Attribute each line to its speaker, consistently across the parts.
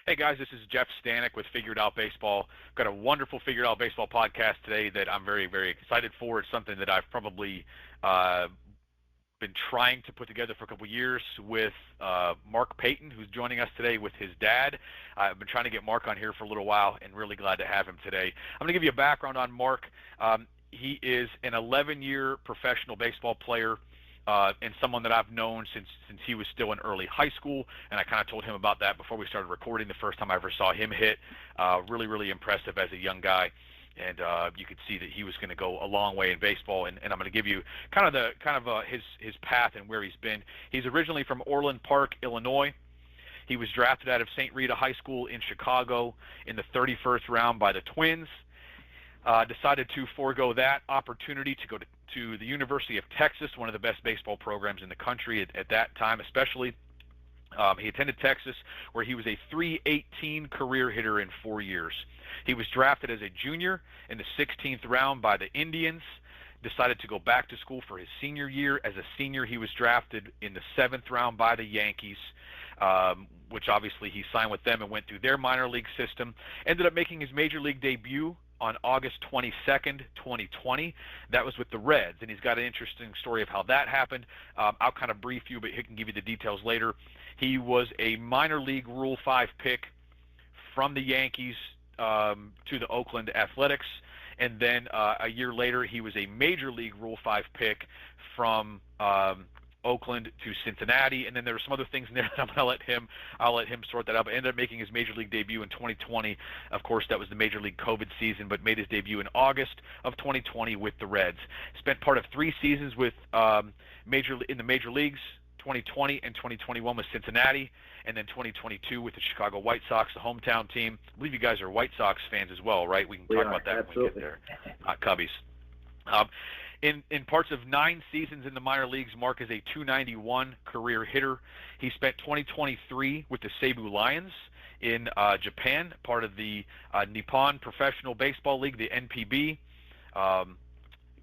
Speaker 1: Hey guys, this is Jeff Stanek with Figured Out Baseball. Got a wonderful Figured Out Baseball podcast today that I'm very, very excited for. It's something that I've probably been trying to put together for a couple years with Mark Payton, who's joining us today with his dad. I've been trying to get Mark on here for a little while and really glad to have him today. I'm going to give you a background on Mark. He is an 11-year professional baseball player. And someone that I've known since he was still in early high school, and I kind of told him about that before we started recording the first time I ever saw him hit. Really, really impressive as a young guy, and you could see that he was going to go a long way in baseball. And I'm going to give you kind of his path and where he's been. He's originally from Orland Park, Illinois. He was drafted out of St. Rita High School in Chicago in the 31st round by the Twins. Decided to forego that opportunity to go to the University of Texas, one of the best baseball programs in the country at that time especially. He attended Texas, where he was a .318 career hitter in 4 years. He was drafted as a junior in the 16th round by the Indians, decided to go back to school for his senior year. As a senior, he was drafted in the 7th round by the Yankees, which obviously he signed with them and went through their minor league system. Ended up making his major league debut on August 22nd, 2020. That was with the Reds, and he's got an interesting story of how that happened. I'll kind of brief you, but he can give you the details later. He was a minor league Rule 5 pick from the Yankees to the Oakland Athletics, and then a year later he was a major league Rule 5 pick from Oakland to Cincinnati, and then there were some other things in there that I'll let him sort that out, but ended up making his major league debut in 2020. Of course, that was the major league COVID season, but made his debut in August of 2020 with the Reds. Spent part of 3 seasons with in the major leagues, 2020 and 2021 with Cincinnati, and then 2022 with the Chicago White Sox, the hometown team. I believe you guys are White Sox fans as well, right? We can talk about that
Speaker 2: absolutely.
Speaker 1: when we get there. Not Cubbies. In parts of 9 seasons in the minor leagues, Mark is a .291 career hitter. He spent 2023 with the Seibu Lions in Japan, part of the Nippon Professional Baseball League, the NPB.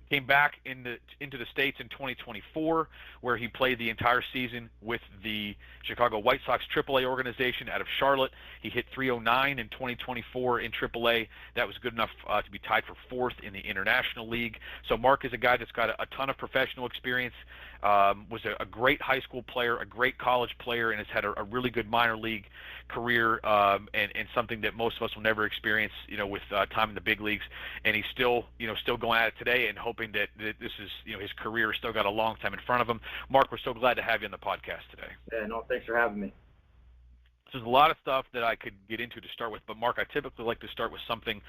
Speaker 1: Came back into the States in 2024, where he played the entire season with the Chicago White Sox AAA organization out of Charlotte. He hit .309 in 2024 in AAA. That was good enough to be tied for 4th in the International League. So Mark is a guy that's got a ton of professional experience, was a great high school player, a great college player, and has had a really good minor league career, and something that most of us will never experience, with time in the big leagues. And he's still going at it today and hoping that this is, his career has still got a long time in front of him. Mark, we're so glad to have you on the podcast today.
Speaker 2: Yeah, no, thanks for having me.
Speaker 1: So there's a lot of stuff that I could get into to start with, but Mark, I typically like to start with something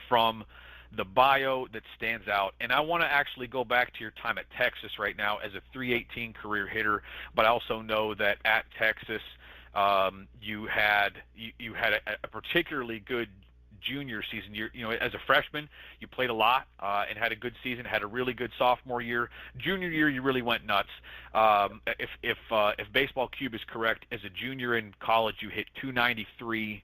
Speaker 1: from the bio that stands out. And I want to actually go back to your time at Texas right now as a .318 career hitter, but I also know that at Texas you had a particularly good junior season. As a freshman, you played a lot and had a good season, had a really good sophomore year. Junior year, you really went nuts. If Baseball Cube is correct, as a junior in college, you hit .293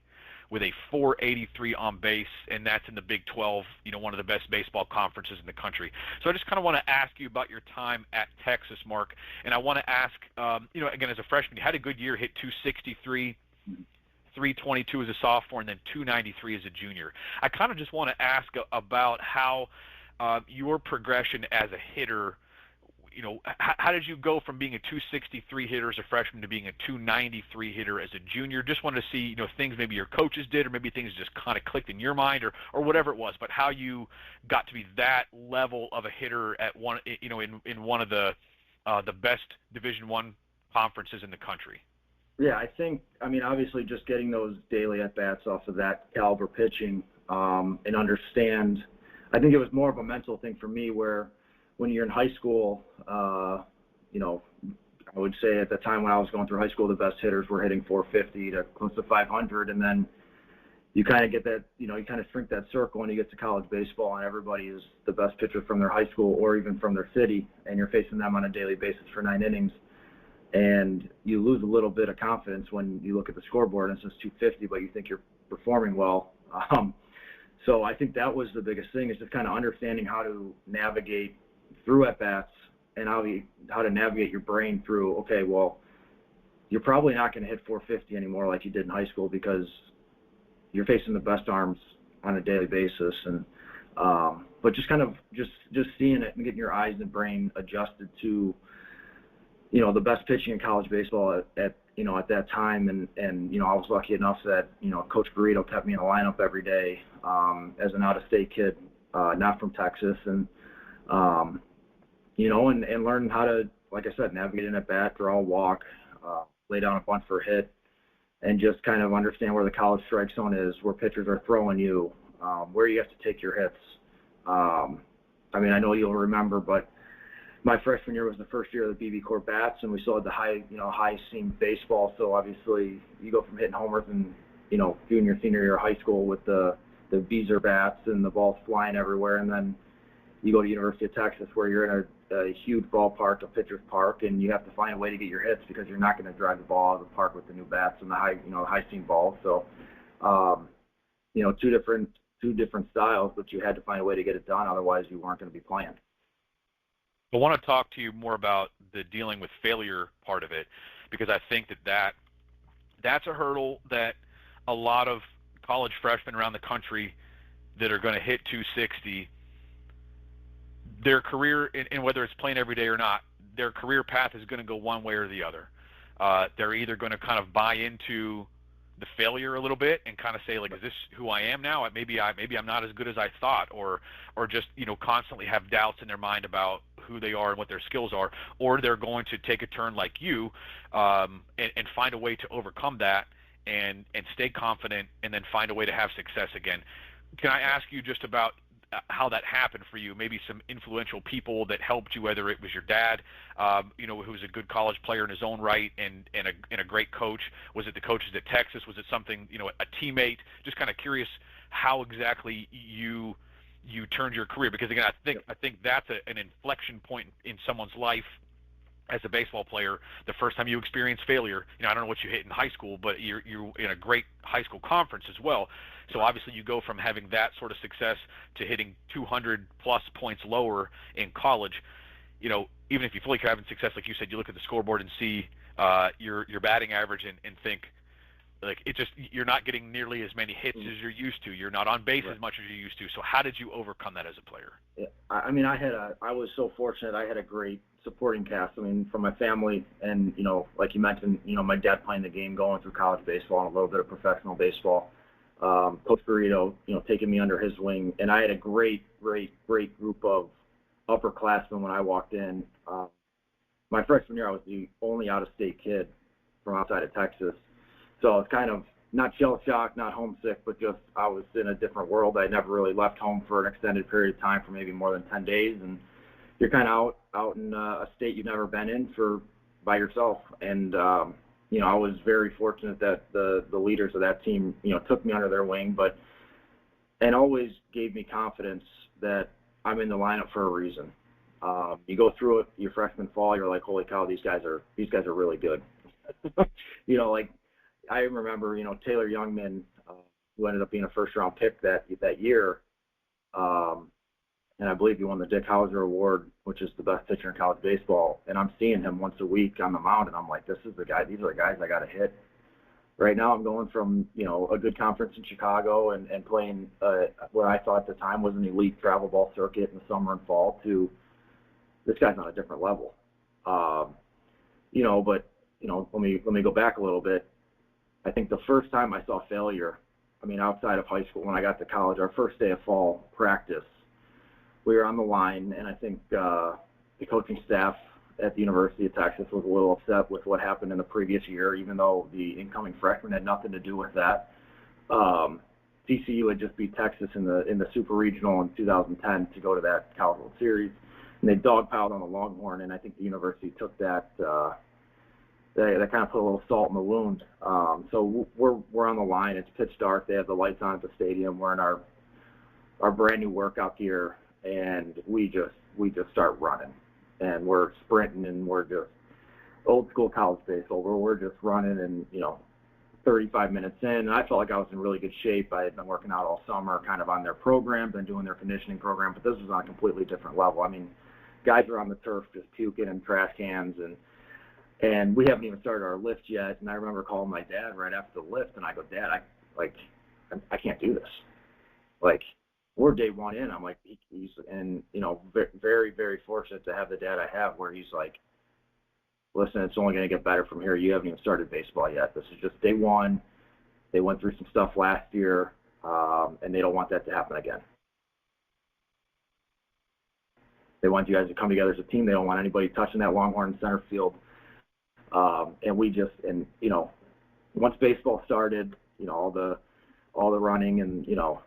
Speaker 1: with a .483 on base, and that's in the Big 12, one of the best baseball conferences in the country. So I just kind of want to ask you about your time at Texas, Mark, and I want to ask, again, as a freshman, you had a good year, hit .263, .322 as a sophomore, and then .293 as a junior. I kind of just want to ask about how your progression as a hitter, how did you go from being a .263 hitter as a freshman to being a .293 hitter as a junior? Just wanted to see, things maybe your coaches did, or maybe things just kind of clicked in your mind, or whatever it was, but how you got to be that level of a hitter at one, in one of the best Division I conferences in the country.
Speaker 2: Yeah, I think, obviously just getting those daily at-bats off of that caliber pitching and understand, I think it was more of a mental thing for me where when you're in high school, I would say at the time when I was going through high school, the best hitters were hitting .450 to close to .500, and then you kind of get that, you kind of shrink that circle and you get to college baseball and everybody is the best pitcher from their high school or even from their city, and you're facing them on a daily basis for 9 innings. And you lose a little bit of confidence when you look at the scoreboard and it says 250, but you think you're performing well. So I think that was the biggest thing, is just kind of understanding how to navigate through at-bats and how to navigate your brain through, okay, well, you're probably not going to hit 450 anymore like you did in high school because you're facing the best arms on a daily basis. And but just kind of just seeing it and getting your eyes and brain adjusted to, you know, the best pitching in college baseball at you know, at that time. And, you know, I was lucky enough that, you know, Coach Burrito kept me in the lineup every day as an out-of-state kid, not from Texas. And, you know, and learn how to, like I said, navigate in at bat, draw a walk, lay down a bunt for a hit, and just kind of understand where the college strike zone is, where pitchers are throwing you, where you have to take your hits. I mean, I know you'll remember, but my freshman year was the first year of the BB Court bats, and we still had the high seam baseball. So obviously, you go from hitting homers in, you know, junior, senior year of high school with the Beezer bats and the balls flying everywhere, and then you go to University of Texas where you're in a huge ballpark, a pitcher's park, and you have to find a way to get your hits because you're not going to drive the ball out of the park with the new bats and the high seam balls. So, you know, two different styles, but you had to find a way to get it done. Otherwise, you weren't going to be playing.
Speaker 1: I want to talk to you more about the dealing with failure part of it, because I think that's a hurdle that a lot of college freshmen around the country that are going to hit 260, their career, and whether it's playing every day or not, their career path is going to go one way or the other. They're either going to kind of buy into the failure a little bit and kind of say, like, is this who I am now? Maybe I'm not as good as I thought, or just, you know, constantly have doubts in their mind about who they are and what their skills are, or they're going to take a turn like you and find a way to overcome that and stay confident and then find a way to have success again. Can I ask you just about how that happened for you? Maybe some influential people that helped you, whether it was your dad, you know, who was a good college player in his own right and a great coach. Was it the coaches at Texas? Was it something, you know, a teammate? Just kind of curious how exactly you turned your career, because again, I think that's an inflection point in someone's life as a baseball player. The first time you experience failure, you know, I don't know what you hit in high school, but you're in a great high school conference as well. So obviously you go from having that sort of success to hitting 200 plus points lower in college. You know, even if you feel like you're having success, like you said, you look at the scoreboard and see your batting average and think, like, it just, you're not getting nearly as many hits as you're used to. You're not on base as much as you used to. So how did you overcome that as a player?
Speaker 2: Yeah, I mean, I was so fortunate. I had a great supporting cast. I mean, from my family and, you know, like you mentioned, you know, my dad playing the game, going through college baseball and a little bit of professional baseball. Coach Burrito, you know, taking me under his wing. And I had a great group of upperclassmen when I walked in. My freshman year, I was the only out-of-state kid from outside of Texas. So it's kind of not shell-shocked, not homesick, but just I was in a different world. I never really left home for an extended period of time, for maybe more than 10 days. And you're kind of out in a state you've never been in by yourself. And, you know, I was very fortunate that the leaders of that team, you know, took me under their wing, and always gave me confidence that I'm in the lineup for a reason. You go through it your freshman fall, you're like, holy cow, these guys are really good. You know, like, I remember, you know, Taylor Youngman, who ended up being a first-round pick that year, and I believe he won the Dick Hauser Award, which is the best pitcher in college baseball. And I'm seeing him once a week on the mound, and I'm like, these are the guys I got to hit. Right now I'm going from, you know, a good conference in Chicago and playing what I thought at the time was an elite travel ball circuit in the summer and fall to this guy's on a different level. You know, but, you know, let me go back a little bit. I think the first time I saw failure, I mean, outside of high school, when I got to college, our first day of fall practice, we were on the line, and I think the coaching staff at the University of Texas was a little upset with what happened in the previous year, even though the incoming freshman had nothing to do with that. TCU had just beat Texas in the Super Regional in 2010 to go to that College World Series, and they dogpiled on the Longhorn, and I think the university took that. That kind of put a little salt in the wound. So we're on the line. It's pitch dark. They have the lights on at the stadium. We're in our brand new workout gear, and we just start running, and we're sprinting, and we're just old school college baseball where we're just running, and, you know, 35 minutes in, and I felt like I was in really good shape. I had been working out all summer, kind of on their program, been doing their conditioning program, but this was on a completely different level. I mean, guys are on the turf just puking in trash cans, and And we haven't even started our lift yet. And I remember calling my dad right after the lift, and I go, Dad, I can't do this. Like, we're day one in. I'm like, and very, very fortunate to have the dad I have, where he's like, listen, it's only going to get better from here. You haven't even started baseball yet. This is just day one. They went through some stuff last year, and they don't want that to happen again. They want you guys to come together as a team. They don't want anybody touching that longhorn in center field. Once baseball started, all the running and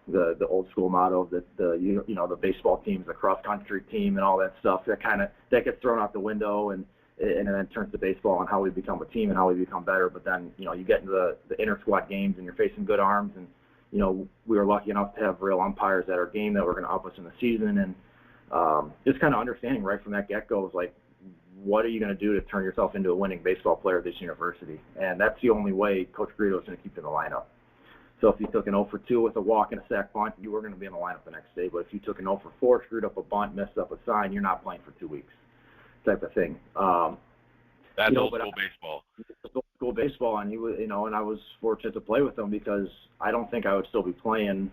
Speaker 2: the old school motto of the baseball teams, the cross country team, and all that stuff, that gets thrown out the window, and then turns to baseball and how we become a team and how we become better. But then you get into the inter squad games, and you're facing good arms, and we were lucky enough to have real umpires at our game that were going to help us in the season, and just kind of understanding right from that get-go was like, what are you going to do to turn yourself into a winning baseball player at this university? And that's the only way Coach Garrido is going to keep you in the lineup. So if you took an 0 for 2 with a walk and a sack bunt, you were going to be in the lineup the next day. But if you took an 0 for 4, screwed up a bunt, messed up a sign, you're not playing for 2 weeks, type of thing.
Speaker 1: That's old school baseball.
Speaker 2: Old school baseball, and he was, and I was fortunate to play with him, because I don't think I would still be playing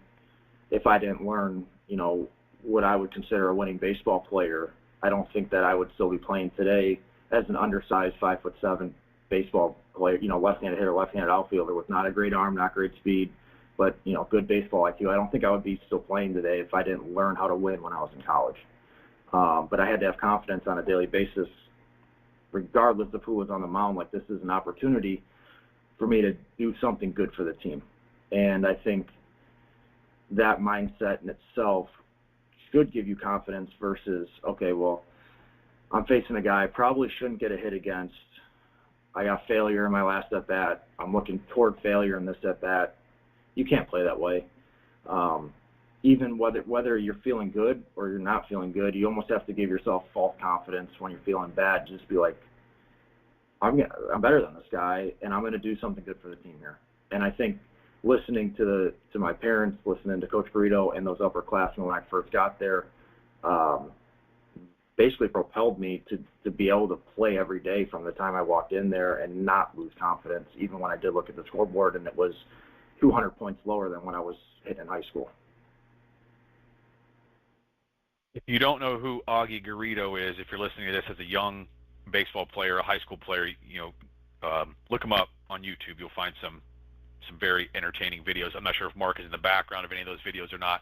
Speaker 2: if I didn't learn, what I would consider a winning baseball player. I don't think that I would still be playing today as an undersized 5'7" baseball player, left-handed hitter, left-handed outfielder with not a great arm, not great speed, but good baseball IQ. I don't think I would be still playing today if I didn't learn how to win when I was in college. But I had to have confidence on a daily basis, regardless of who was on the mound. Like, this is an opportunity for me to do something good for the team. And I think that mindset in itself should give you confidence versus, okay, well, I'm facing a guy I probably shouldn't get a hit against. I got failure in my last at-bat. I'm looking toward failure in this at-bat. You can't play that way. Even whether you're feeling good or you're not feeling good, you almost have to give yourself false confidence when you're feeling bad. Just be like, I'm better than this guy, and I'm going to do something good for the team here. And I think listening to my parents, listening to Coach Garrido and those upperclassmen when I first got there, basically propelled me to be able to play every day from the time I walked in there and not lose confidence, even when I did look at the scoreboard and it was 200 points lower than when I was hitting in high school.
Speaker 1: If you don't know who Augie Garrido is, if you're listening to this as a young baseball player, a high school player, look him up on YouTube. You'll find some very entertaining videos. I'm not sure if Mark is in the background of any of those videos or not.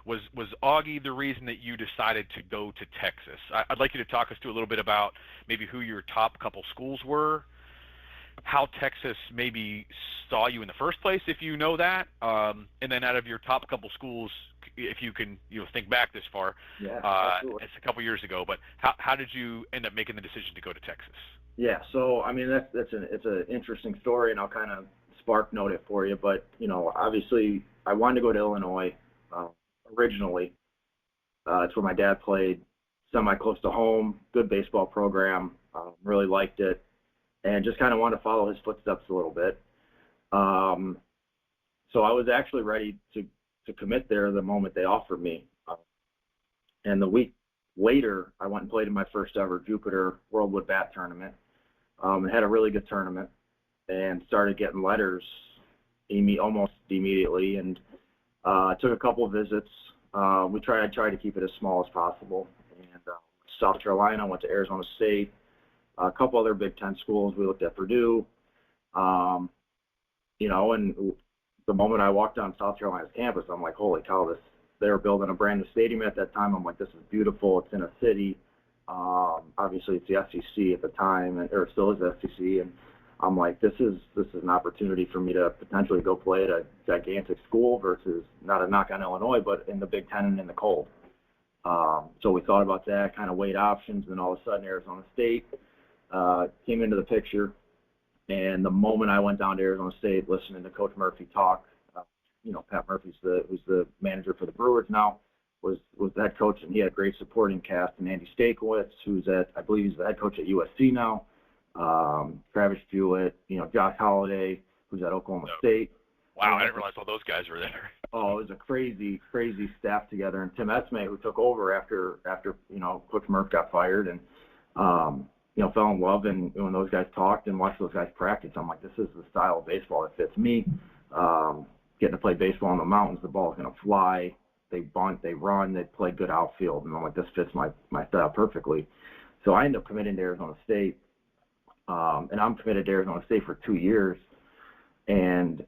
Speaker 1: Was Augie the reason that you decided to go to Texas? I'd like you to talk us through a little bit about maybe who your top couple schools were, how Texas maybe saw you in the first place, if you know that, and then out of your top couple schools, if you can think back this far, it's a couple years ago, but how did you end up making the decision to go to Texas?
Speaker 2: Yeah, so I mean it's an interesting story, and I'll kind of spark note it for you. But obviously I wanted to go to Illinois originally. It's where my dad played, semi close to home, good baseball program, really liked it, and just kind of wanted to follow his footsteps a little bit. So I was actually ready to commit there the moment they offered me. And the week later, I went and played in my first ever Jupiter Worldwood Bat tournament. And had a really good tournament and started getting letters almost immediately, and took a couple of visits. I tried to keep it as small as possible. And South Carolina, went to Arizona State, a couple other Big Ten schools. We looked at Purdue. And the moment I walked on South Carolina's campus, I'm like, holy cow, they were building a brand new stadium at that time. I'm like, this is beautiful. It's in a city. Obviously it's the SEC at the time, or it still is the SEC, and I'm like, this is an opportunity for me to potentially go play at a gigantic school versus, not a knock on Illinois, but in the Big Ten and in the cold. So we thought about that, kind of weighed options, and all of a sudden Arizona State came into the picture. And the moment I went down to Arizona State, listening to Coach Murphy talk, Pat Murphy's who's the manager for the Brewers now, was the head coach, and he had a great supporting cast. And Andy Stakowitz, I believe he's the head coach at USC now, Travis Jewett, Josh Holliday, who's at Oklahoma State.
Speaker 1: Wow, I didn't realize all those guys were there.
Speaker 2: Oh, it was a crazy, crazy staff together. And Tim Esme, who took over after Coach Murph got fired, and fell in love. And when those guys talked and watched those guys practice, I'm like, this is the style of baseball that fits me. Getting to play baseball in the mountains, the ball is going to fly. They bunt, they run, they play good outfield. And I'm like, this fits my style perfectly. So I ended up committing to Arizona State. And I'm committed to Arizona State for 2 years and,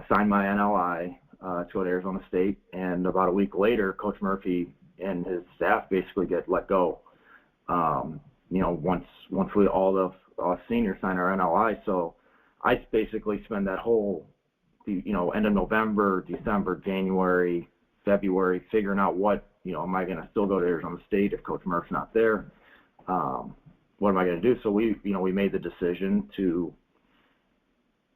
Speaker 2: signed my NLI to go to Arizona State. And about a week later, Coach Murphy and his staff basically get let go. Once we all the seniors sign our NLI. So I basically spend that whole, end of November, December, January, February, figuring out what, am I going to still go to Arizona State if Coach Murph's not there? What am I going to do? So we made the decision to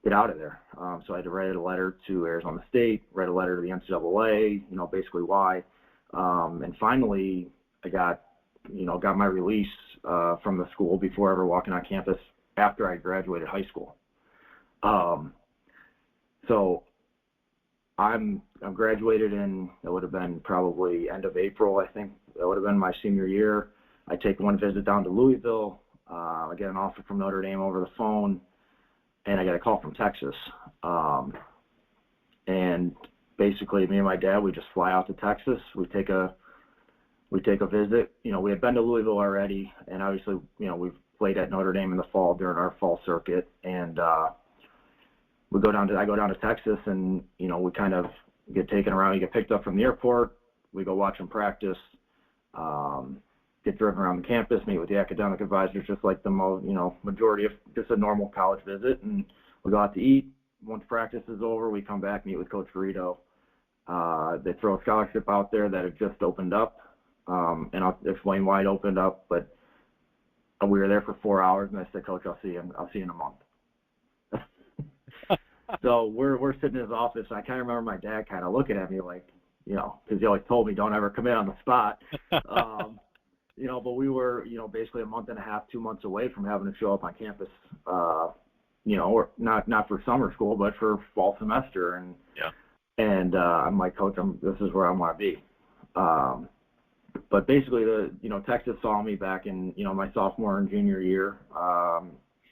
Speaker 2: get out of there. So I had to write a letter to Arizona State, write a letter to the NCAA, basically why. And finally I got my release from the school before ever walking on campus after I graduated high school. So I'm graduated in, it would have been probably end of April, I think. That would have been my senior year. I take one visit down to Louisville. I get an offer from Notre Dame over the phone, and I get a call from Texas. And basically, me and my dad, we just fly out to Texas. We take a visit. We had been to Louisville already, and obviously, we've played at Notre Dame in the fall during our fall circuit. And I go down to Texas, and we kind of get taken around. You get picked up from the airport. We go watch them practice. Get driven around the campus, meet with the academic advisors, just like the majority of just a normal college visit. And we go out to eat. Once practice is over, we come back, meet with Coach Garrido. They throw a scholarship out there that had just opened up, and I'll explain why it opened up. But we were there for 4 hours, and I said, Coach, I'll see you in a month. So we're sitting in his office. And I kind of remember my dad kind of looking at me like, because he always told me don't ever commit on the spot. But we were, basically a month and a half, 2 months away from having to show up on campus, or not for summer school, but for fall semester. And
Speaker 1: yeah.
Speaker 2: And I'm like, Coach, this is where I want to be. But basically, Texas saw me back in, my sophomore and junior year, at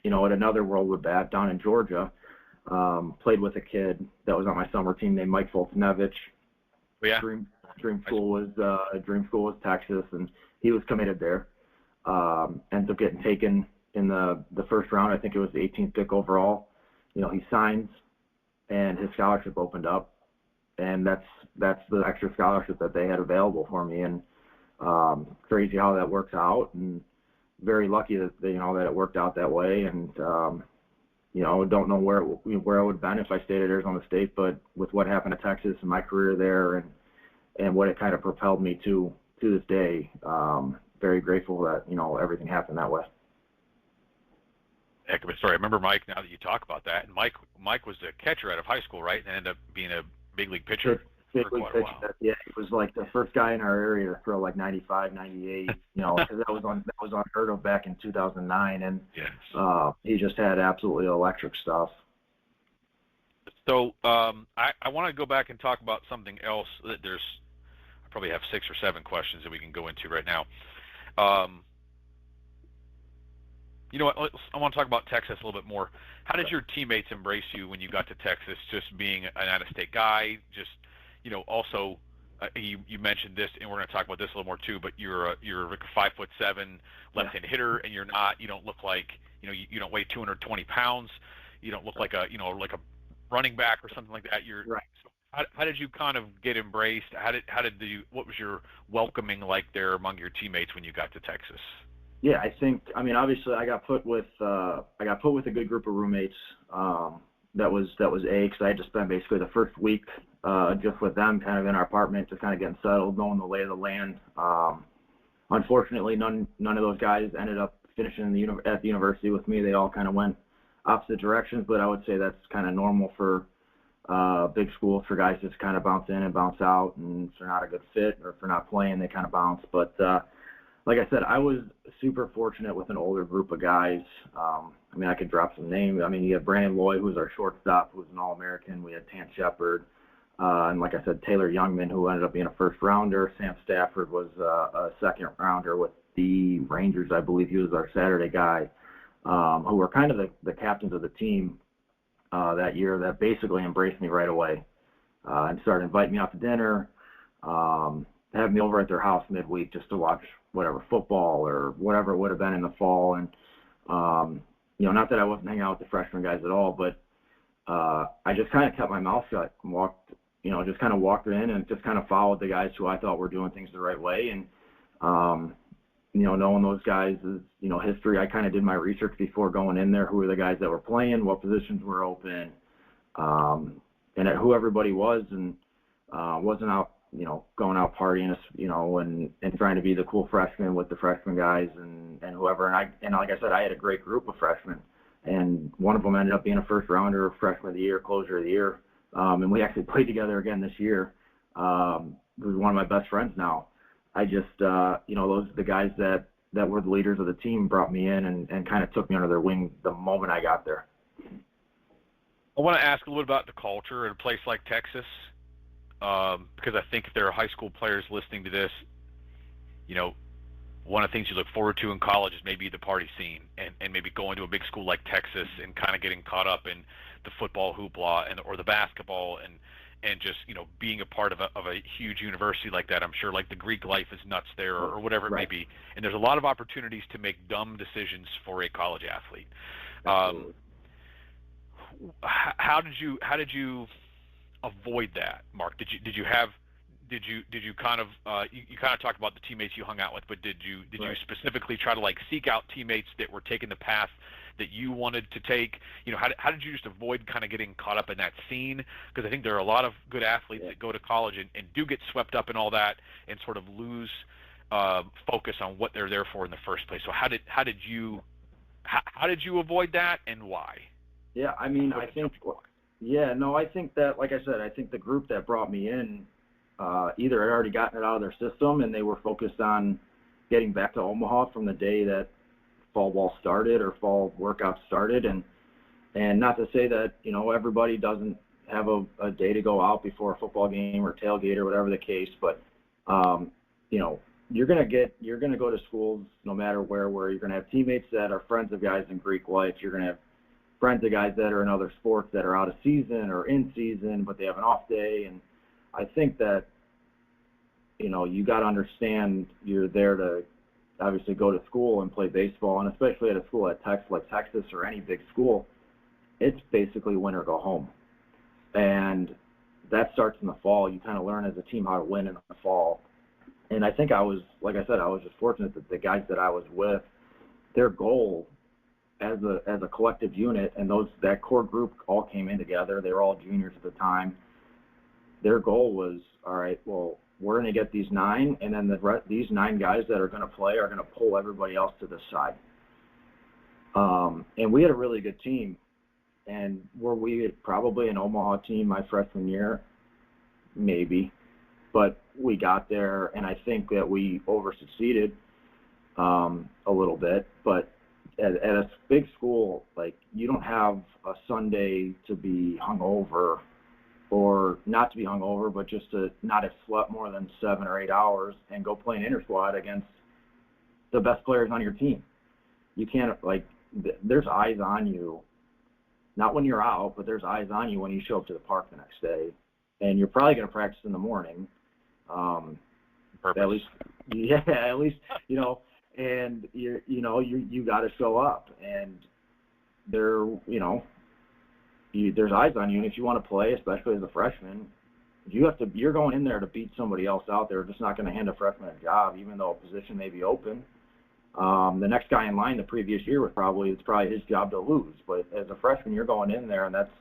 Speaker 2: another Worldwood Bat down in Georgia. Played with a kid that was on my summer team named Mike Fultonevich.
Speaker 1: Oh, yeah.
Speaker 2: Dream school was Texas, and he was committed there. Ends up getting taken in the first round. I think it was the 18th pick overall. He signs, and his scholarship opened up, and that's the extra scholarship that they had available for me. And crazy how that works out, and very lucky that that it worked out that way. And don't know where I would have been if I stayed at Arizona State, but with what happened to Texas and my career there, and what it kind of propelled me to this day, very grateful that everything happened that way.
Speaker 1: Heck of a story. I remember Mike. Now that you talk about that, and Mike was a catcher out of high school, right, and ended up being a big league pitcher.
Speaker 2: Big league pitcher. Yeah, he was like the first guy in our area to throw like 95, 98. Because that was unheard of back in 2009, and
Speaker 1: yes.
Speaker 2: He just had absolutely electric stuff.
Speaker 1: So I want to go back and talk about something else. I probably have 6 or 7 questions that we can go into right now. I want to talk about Texas a little bit more. How did your teammates embrace you when you got to Texas, just being an out-of-state guy? Just, also, you mentioned this, and we're going to talk about this a little more too, but you're like a 5'7" left-handed hitter, and you don't look like, you don't weigh 220 pounds. You don't look like a running back or something like that. You're
Speaker 2: right.
Speaker 1: So how did you kind of get embraced? What was your welcoming like there among your teammates when you got to Texas?
Speaker 2: Yeah, obviously I got put with a good group of roommates. That was because I had to spend basically the first week just with them, kind of in our apartment, just kind of getting settled, knowing the lay of the land. Unfortunately, none of those guys ended up finishing at the university with me. They all kind of went opposite directions, but I would say that's kind of normal for big schools, for guys just kind of bounce in and bounce out, and if they're not a good fit or if they're not playing, they kind of bounce. But like I said, I was super fortunate with an older group of guys. I could drop some names. You had Brandon Loy, who was our shortstop, who was an All-American. We had Tan Shepard. And like I said, Taylor Youngman, who ended up being a first-rounder. Sam Stafford was a second-rounder with the Rangers. I believe he was our Saturday guy, who were kind of the captains of the team that year, that basically embraced me right away and started inviting me out to dinner, having me over at their house midweek just to watch whatever football or whatever it would have been in the fall. And not that I wasn't hanging out with the freshman guys at all, but I just kind of kept my mouth shut and just kind of walked in and just kind of followed the guys who I thought were doing things the right way. And knowing those guys' history, I kind of did my research before going in there. Who were the guys that were playing? What positions were open? And at who everybody was, and wasn't out, going out partying, and trying to be the cool freshman with the freshman guys and whoever. And like I said, I had a great group of freshmen, and one of them ended up being a first rounder, freshman of the year, closer of the year. And we actually played together again this year. Who's one of my best friends now. I just, those are the guys that were the leaders of the team, brought me in and kind of took me under their wing the moment I got there.
Speaker 1: I want to ask a little bit about the culture in a place like Texas, because I think if there are high school players listening to this, one of the things you look forward to in college is maybe the party scene and maybe going to a big school like Texas and kind of getting caught up in the football hoopla or the basketball and just, being a part of a huge university like that. I'm sure like the Greek life is nuts there or whatever it may be. And there's a lot of opportunities to make dumb decisions for a college athlete. How did you avoid that, Mark? Did you kind of you kind of talked about the teammates you hung out with, but did you specifically try to seek out teammates that were taking the path that you wanted to take? How did you just avoid kind of getting caught up in that scene? Because I think there are a lot of good athletes that go to college and do get swept up in all that and sort of lose focus on what they're there for in the first place. So how did you avoid that, and why?
Speaker 2: Yeah, I mean, I think that, like I said, I think the group that brought me in either had already gotten it out of their system and they were focused on getting back to Omaha from the day that fall ball started or fall workouts started. And not to say that, everybody doesn't have a day to go out before a football game or tailgate or whatever the case, but, you're going to go to schools no matter where you're going to have teammates that are friends of guys in Greek life. You're going to have friends of guys that are in other sports that are out of season or in season, but they have an off day. And I think that, you got to understand you're there to obviously go to school and play baseball, and especially at a school like Texas or any big school, it's basically win or go home. And that starts in the fall. You kind of learn as a team how to win in the fall. And I think like I said, I was just fortunate that the guys that I was with, their goal as a collective unit, and that core group all came in together. They were all juniors at the time. Their goal was, all right, well, we're going to get these 9, and then these 9 guys that are going to play are going to pull everybody else to the side. And we had a really good team. And were we probably an Omaha team my freshman year? Maybe. But we got there, and I think that we over-succeeded a little bit. But at a big school, you don't have a Sunday to be hungover, or not to be hungover, but just to not have slept more than 7 or 8 hours and go play an inter-squad against the best players on your team. You can't, there's eyes on you, not when you're out, but there's eyes on you when you show up to the park the next day. And you're probably going to practice in the morning. At least, and you got to show up, and there's eyes on you. And if you want to play, especially as a freshman, you're going in there to beat somebody else out there. Just not going to hand a freshman a job, even though a position may be open. The next guy in line the previous year it's probably his job to lose. But as a freshman, you're going in there, and that's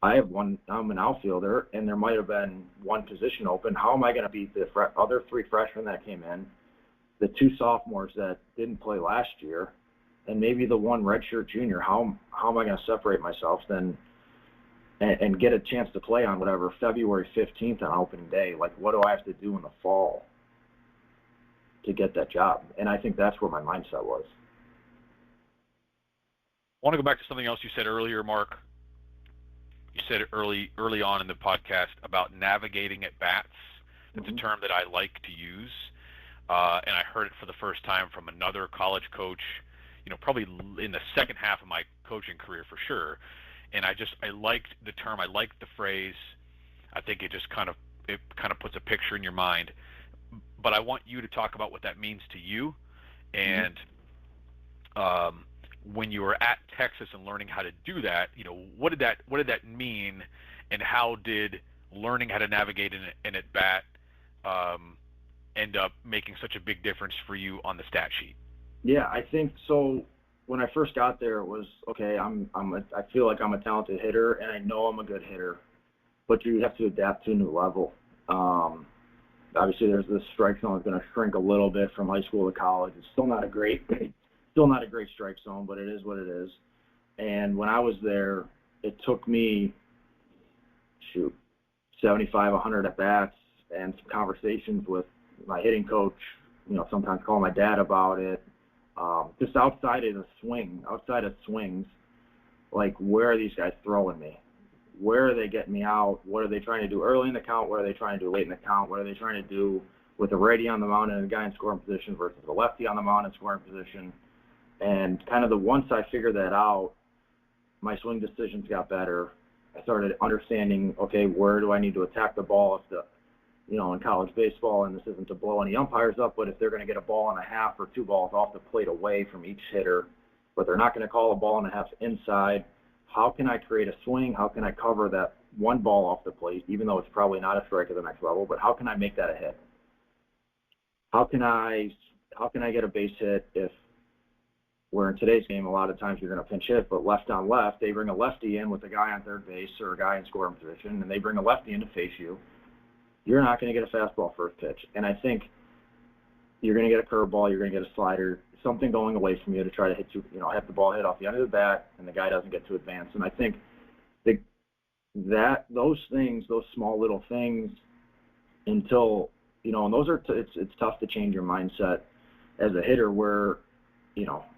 Speaker 2: I'm an outfielder, and there might have been one position open. How am I going to beat the other 3 freshmen that came in, the 2 sophomores that didn't play last year, and maybe the 1 redshirt junior? How am I going to separate myself then and get a chance to play on whatever February 15th on opening day? What do I have to do in the fall to get that job? And I think that's where my mindset was.
Speaker 1: I want to go back to something else you said earlier, Mark. You said early on in the podcast about navigating at bats. That's a term that I like to use. and I heard it for the first time from another college coach, probably in the second half of my coaching career for sure. And I liked the term, I liked the phrase. I think it kind of puts a picture in your mind. But I want you to talk about what that means to you, and when you were at Texas and learning how to do that, what did that mean, and how did learning how to navigate an at bat end up making such a big difference for you on the stat sheet?
Speaker 2: Yeah, I think so. When I first got there, it was okay. I feel like I'm a talented hitter, and I know I'm a good hitter, but you have to adapt to a new level. Obviously, there's this strike zone that's going to shrink a little bit from high school to college. It's still not a great strike zone, but it is what it is. And when I was there, it took me 75, 100 at bats, and some conversations with my hitting coach. Sometimes call my dad about it. Just outside of swings, like, where are these guys throwing me? Where are they getting me out? What are they trying to do early in the count? What are they trying to do late in the count? What are they trying to do with a righty on the mound and a guy in scoring position versus a lefty on the mound in scoring position? And once I figured that out, my swing decisions got better. I started understanding, okay, where do I need to attack the ball in college baseball, and this isn't to blow any umpires up, but if they're going to get a ball and a half or 2 balls off the plate away from each hitter, but they're not going to call a ball and a half inside, how can I create a swing? How can I cover that 1 ball off the plate, even though it's probably not a strike at the next level, but how can I make that a hit? How can I get a base hit if, where in today's game, a lot of times you're going to pinch hit, but left on left, they bring a lefty in with a guy on third base or a guy in scoring position, and they bring a lefty in to face you. You're not going to get a fastball first pitch. And I think you're going to get a curveball, you're going to get a slider, something going away from you to try to hit you, have the ball hit off the end of the bat, and the guy doesn't get to advance. And I think those things, those small little things, until, and those are, it's tough to change your mindset as a hitter where,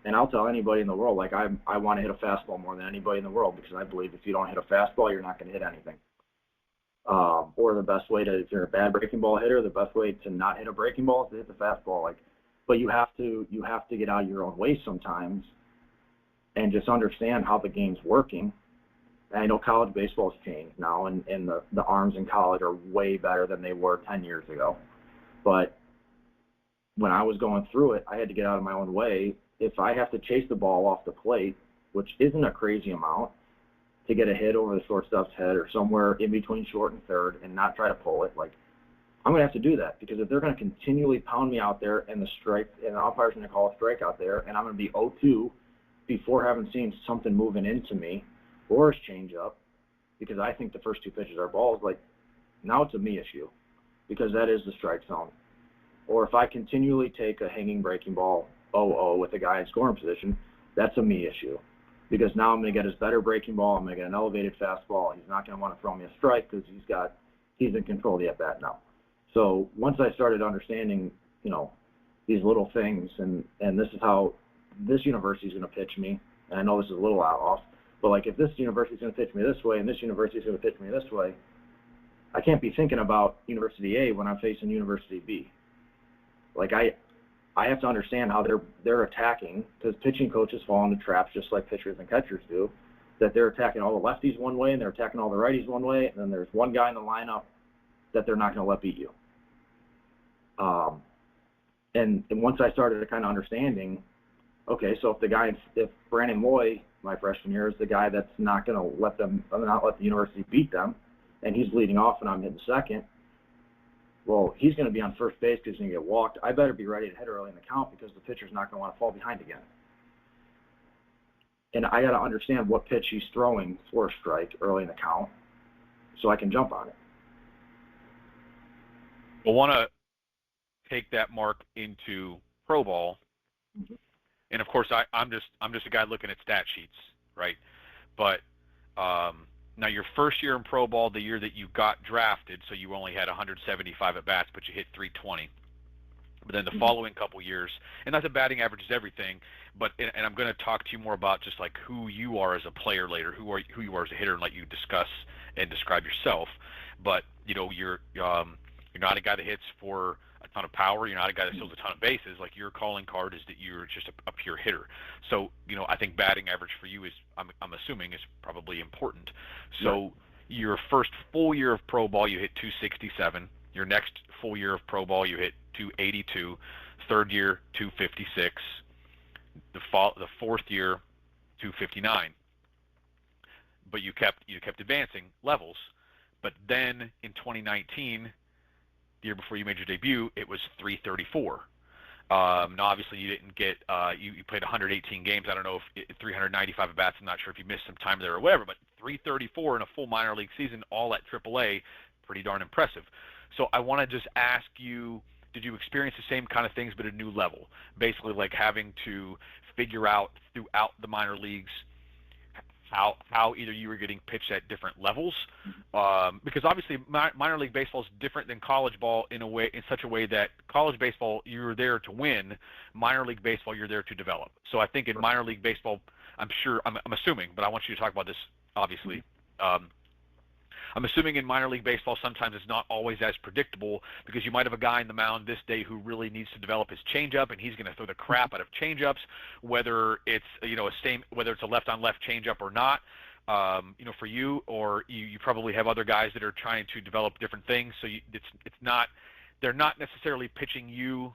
Speaker 2: and I'll tell anybody in the world, like, I want to hit a fastball more than anybody in the world, because I believe if you don't hit a fastball, you're not going to hit anything. Or the best way to, if you're a bad breaking ball hitter, the best way to not hit a breaking ball is to hit the fastball. But you have to get out of your own way sometimes and just understand how the game's working. And I know college baseball's changed now, and the arms in college are way better than they were 10 years ago. But when I was going through it, I had to get out of my own way. If I have to chase the ball off the plate, which isn't a crazy amount, to get a hit over the shortstop's head or somewhere in between short and third and not try to pull it, I'm going to have to do that, because if they're going to continually pound me out there and the umpire's going to call a strike out there, and I'm going to be 0-2 before having seen something moving into me or his changeup, because I think the first 2 pitches are balls, now it's a me issue, because that is the strike zone. Or if I continually take a hanging breaking ball 0-0 with a guy in scoring position, that's a me issue, because now I'm going to get his better breaking ball, I'm going to get an elevated fastball. He's not going to want to throw me a strike because he's in control of the at-bat now. So once I started understanding, these little things, and this is how this university is going to pitch me, and I know this is a little off, but if this university is going to pitch me this way and this university is going to pitch me this way, I can't be thinking about University A when I'm facing University B. I have to understand how they're attacking, because pitching coaches fall into traps just like pitchers and catchers do, that they're attacking all the lefties one way and they're attacking all the righties one way, and then there's one guy in the lineup that they're not going to let beat you. And once I started to kind of understanding, okay, so if Brandon Loy, my freshman year, is the guy that's not going to let the university beat them, and he's leading off and I'm hitting second, well, he's going to be on first base because he's going to get walked. I better be ready to hit early in the count, because the pitcher's not going to want to fall behind again. And I got to understand what pitch he's throwing for a strike early in the count so I can jump on it.
Speaker 1: I want to take that, Mark, into pro ball.
Speaker 2: Mm-hmm.
Speaker 1: And of course, I'm just a guy looking at stat sheets, right? But now your first year in pro ball, the year that you got drafted, so you only had 175 at bats, but you hit 320. But then the following couple years, and not the batting average is everything, but and I'm going to talk to you more about just who you are as a player later, who you are as a hitter, and let you discuss and describe yourself. But you're not a guy that hits for a ton of power. You're not a guy that steals a ton of bases. Like, your calling card is that you're just a pure hitter. So, I think batting average for you is, I'm assuming, is probably important. So your first full year of pro ball, you hit 267. Your next full year of pro ball, you hit 282. Third year, 256. The fourth year, 259. But you kept advancing levels. But then in 2019, the year before you made your debut, it was 334. Now, obviously, you didn't get you played 118 games. I don't know if 395 at bats. I'm not sure if you missed some time there or whatever. But 334 in a full minor league season, all at AAA, pretty darn impressive. So I want to just ask you, did you experience the same kind of things but at a new level? Basically, like having to figure out throughout the minor leagues how either you were getting pitched at different levels, because obviously minor league baseball is different than college ball in such a way that college baseball, you're there to win. Minor league baseball, you're there to develop. So I think in minor league baseball, I'm assuming, but I want you to talk about this obviously. I'm assuming in minor league baseball sometimes it's not always as predictable, because you might have a guy in the mound this day who really needs to develop his changeup, and he's going to throw the crap out of changeups, whether it's whether it's a left-on-left changeup or not. For you, or you probably have other guys that are trying to develop different things. So they're not necessarily pitching you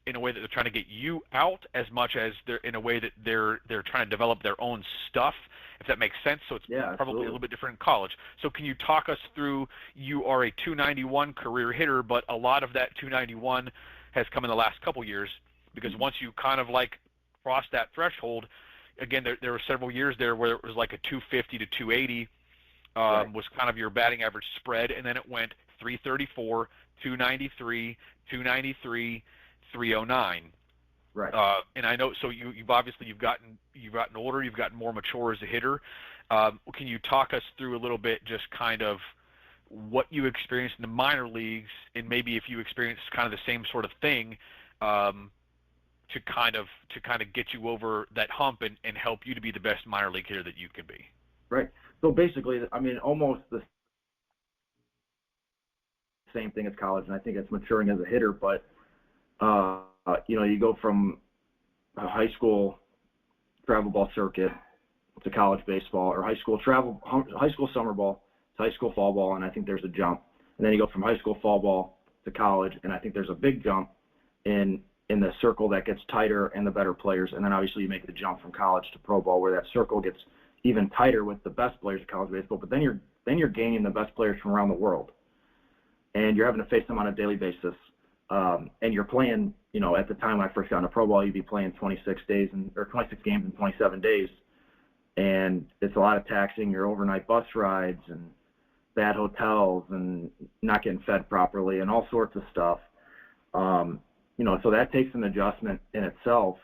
Speaker 1: in a way that they're trying to get you out as much as they're in a way that they're trying to develop their own stuff, if that makes sense. So it's probably a little bit different in college. So can you talk us through, you are a 291 career hitter, but a lot of that 291 has come in the last couple years, because once you kind of like cross that threshold, again, there were several years there where it was like a 250 to 280 was kind of your batting average spread, and then it went 334, 293, 293, 309.
Speaker 2: Right.
Speaker 1: And I know, so you've gotten older, you've gotten more mature as a hitter. Can you talk us through a little bit just kind of what you experienced in the minor leagues, and maybe if you experienced kind of the same sort of thing, to kind of get you over that hump and help you to be the best minor league hitter that you can be?
Speaker 2: Right. So basically, I mean, almost the same thing as college, and I think it's maturing as a hitter, but you go from a high school travel ball circuit to college baseball, or high school summer ball to high school fall ball, and I think there's a jump. And then you go from high school fall ball to college, and I think there's a big jump in the circle that gets tighter and the better players. And then obviously you make the jump from college to pro ball, where that circle gets even tighter with the best players of college baseball. But then you're gaining the best players from around the world, and you're having to face them on a daily basis. And you're playing, at the time when I first got into pro ball, you'd be playing 26 games in 27 days. And it's a lot of taxing, your overnight bus rides and bad hotels and not getting fed properly and all sorts of stuff. So that takes an adjustment in itself.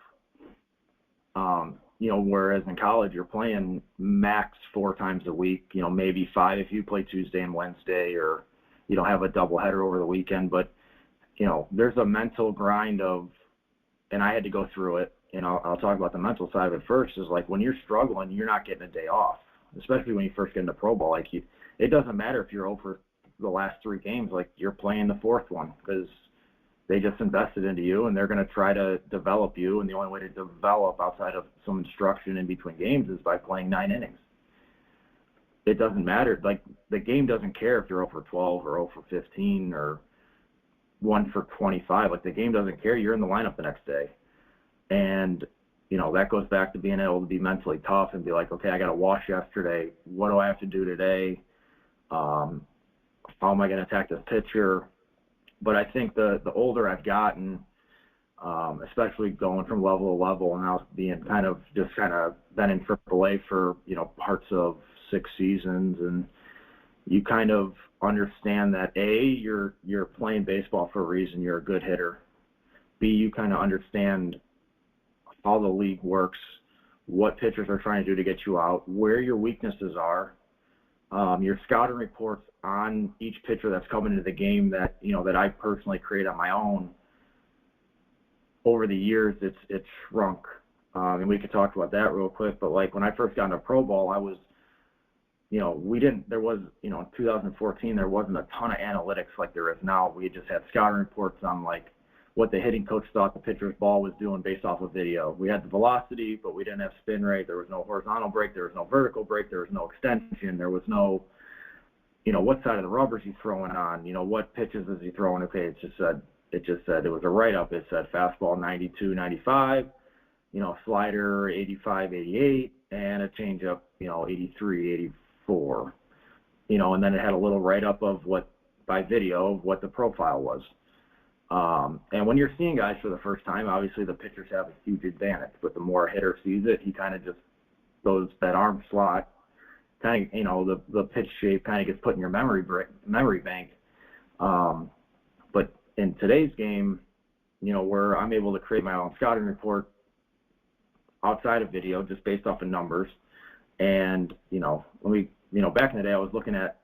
Speaker 2: Whereas in college you're playing max 4 times a week, maybe 5 if you play Tuesday and Wednesday, or have a doubleheader over the weekend. But there's a mental grind and I had to go through it. I'll talk about the mental side of it first. Is like when you're struggling, you're not getting a day off, especially when you first get into pro ball. Like it doesn't matter if you're over the last 3 games, like you're playing the 4th one, because they just invested into you and they're going to try to develop you. And the only way to develop outside of some instruction in between games is by playing 9 innings. It doesn't matter. Like the game doesn't care if you're 0 for 12 or 0 for 15 or 1 for 25. Like the game doesn't care. You're in the lineup the next day. And, that goes back to being able to be mentally tough and be like, okay, I got to wash yesterday. What do I have to do today? How am I going to attack this pitcher? But I think the older I've gotten, especially going from level to level, and now being kind of been in AAA for, parts of 6 seasons, and you kind of understand that A, you're playing baseball for a reason. You're a good hitter. B, you kind of understand how the league works, what pitchers are trying to do to get you out, where your weaknesses are, your scouting reports on each pitcher that's coming into the game that that I personally create on my own. Over the years, it's shrunk, and we could talk about that real quick. But like when I first got into pro ball, I was there was, in 2014, there wasn't a ton of analytics like there is now. We just had scouting reports on like what the hitting coach thought the pitcher's ball was doing based off of video. We had the velocity, but we didn't have spin rate. There was no horizontal break. There was no vertical break. There was no extension. There was no, what side of the rubber is he throwing on? What pitches is he throwing? Okay, it just said it was a write-up. It said fastball 92, 95, slider 85, 88, and a changeup, 83, 84. And then it had a little write-up of by video of what the profile was. And when you're seeing guys for the first time, obviously the pitchers have a huge advantage. But the more a hitter sees it, he kind of just goes that arm slot, kind of, the pitch shape kind of gets put in your memory bank. But in today's game, where I'm able to create my own scouting report outside of video, just based off of numbers. And, back in the day, I was looking at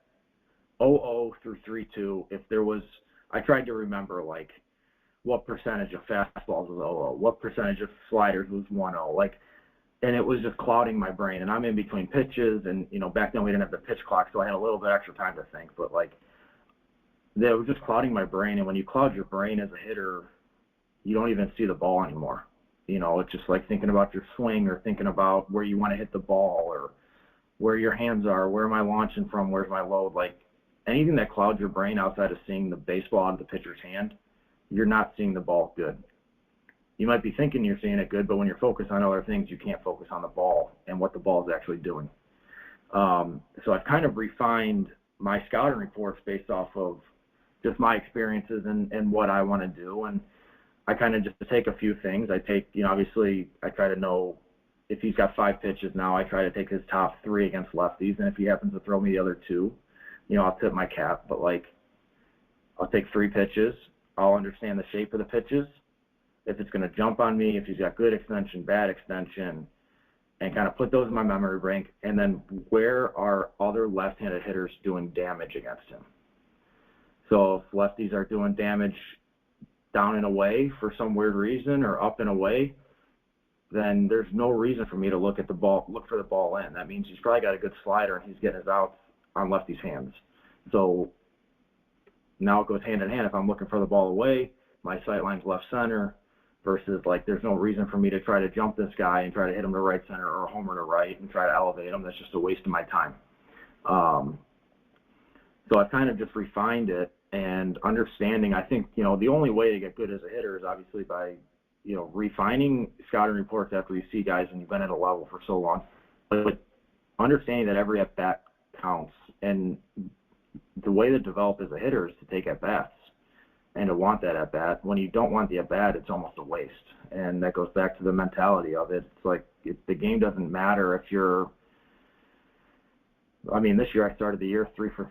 Speaker 2: 0-0 through 3-2. I tried to remember, like, what percentage of fastballs was 0-0, what percentage of sliders was 1-0, and it was just clouding my brain. And I'm in between pitches, and, back then we didn't have the pitch clock, so I had a little bit extra time to think. But, they were just clouding my brain. And when you cloud your brain as a hitter, you don't even see the ball anymore. It's just like thinking about your swing or thinking about where you want to hit the ball or where your hands are, where am I launching from, where's my load. Anything that clouds your brain outside of seeing the baseball out of the pitcher's hand, you're not seeing the ball good. You might be thinking you're seeing it good, but when you're focused on other things, you can't focus on the ball and what the ball is actually doing. So I've kind of refined my scouting reports based off of just my experiences and what I want to do. And I kind of just take a few things. I take, obviously I try to know if he's got 5 pitches now, I try to take his top 3 against lefties. And if he happens to throw me the other 2, I'll tip my cap. But I'll take 3 pitches. I'll understand the shape of the pitches. If it's going to jump on me, if he's got good extension, bad extension, and kind of put those in my memory bank. And then where are other left-handed hitters doing damage against him? So if lefties are doing damage down and away for some weird reason or up and away, then there's no reason for me to look for the ball in. That means he's probably got a good slider and he's getting his outs on lefty's hands. So now it goes hand in hand. If I'm looking for the ball away, my sight line's left center versus there's no reason for me to try to jump this guy and try to hit him to right center or a homer to right and try to elevate him. That's just a waste of my time. So I've kind of just refined it and understanding. I think, the only way to get good as a hitter is obviously by, refining scouting reports after you see guys and you've been at a level for so long, but understanding that every at-bat counts. And the way to develop as a hitter is to take at-bats and to want that at-bat. When you don't want the at-bat, it's almost a waste. And that goes back to the mentality of it. It's the game doesn't matter if you're – this year I started the year 3 for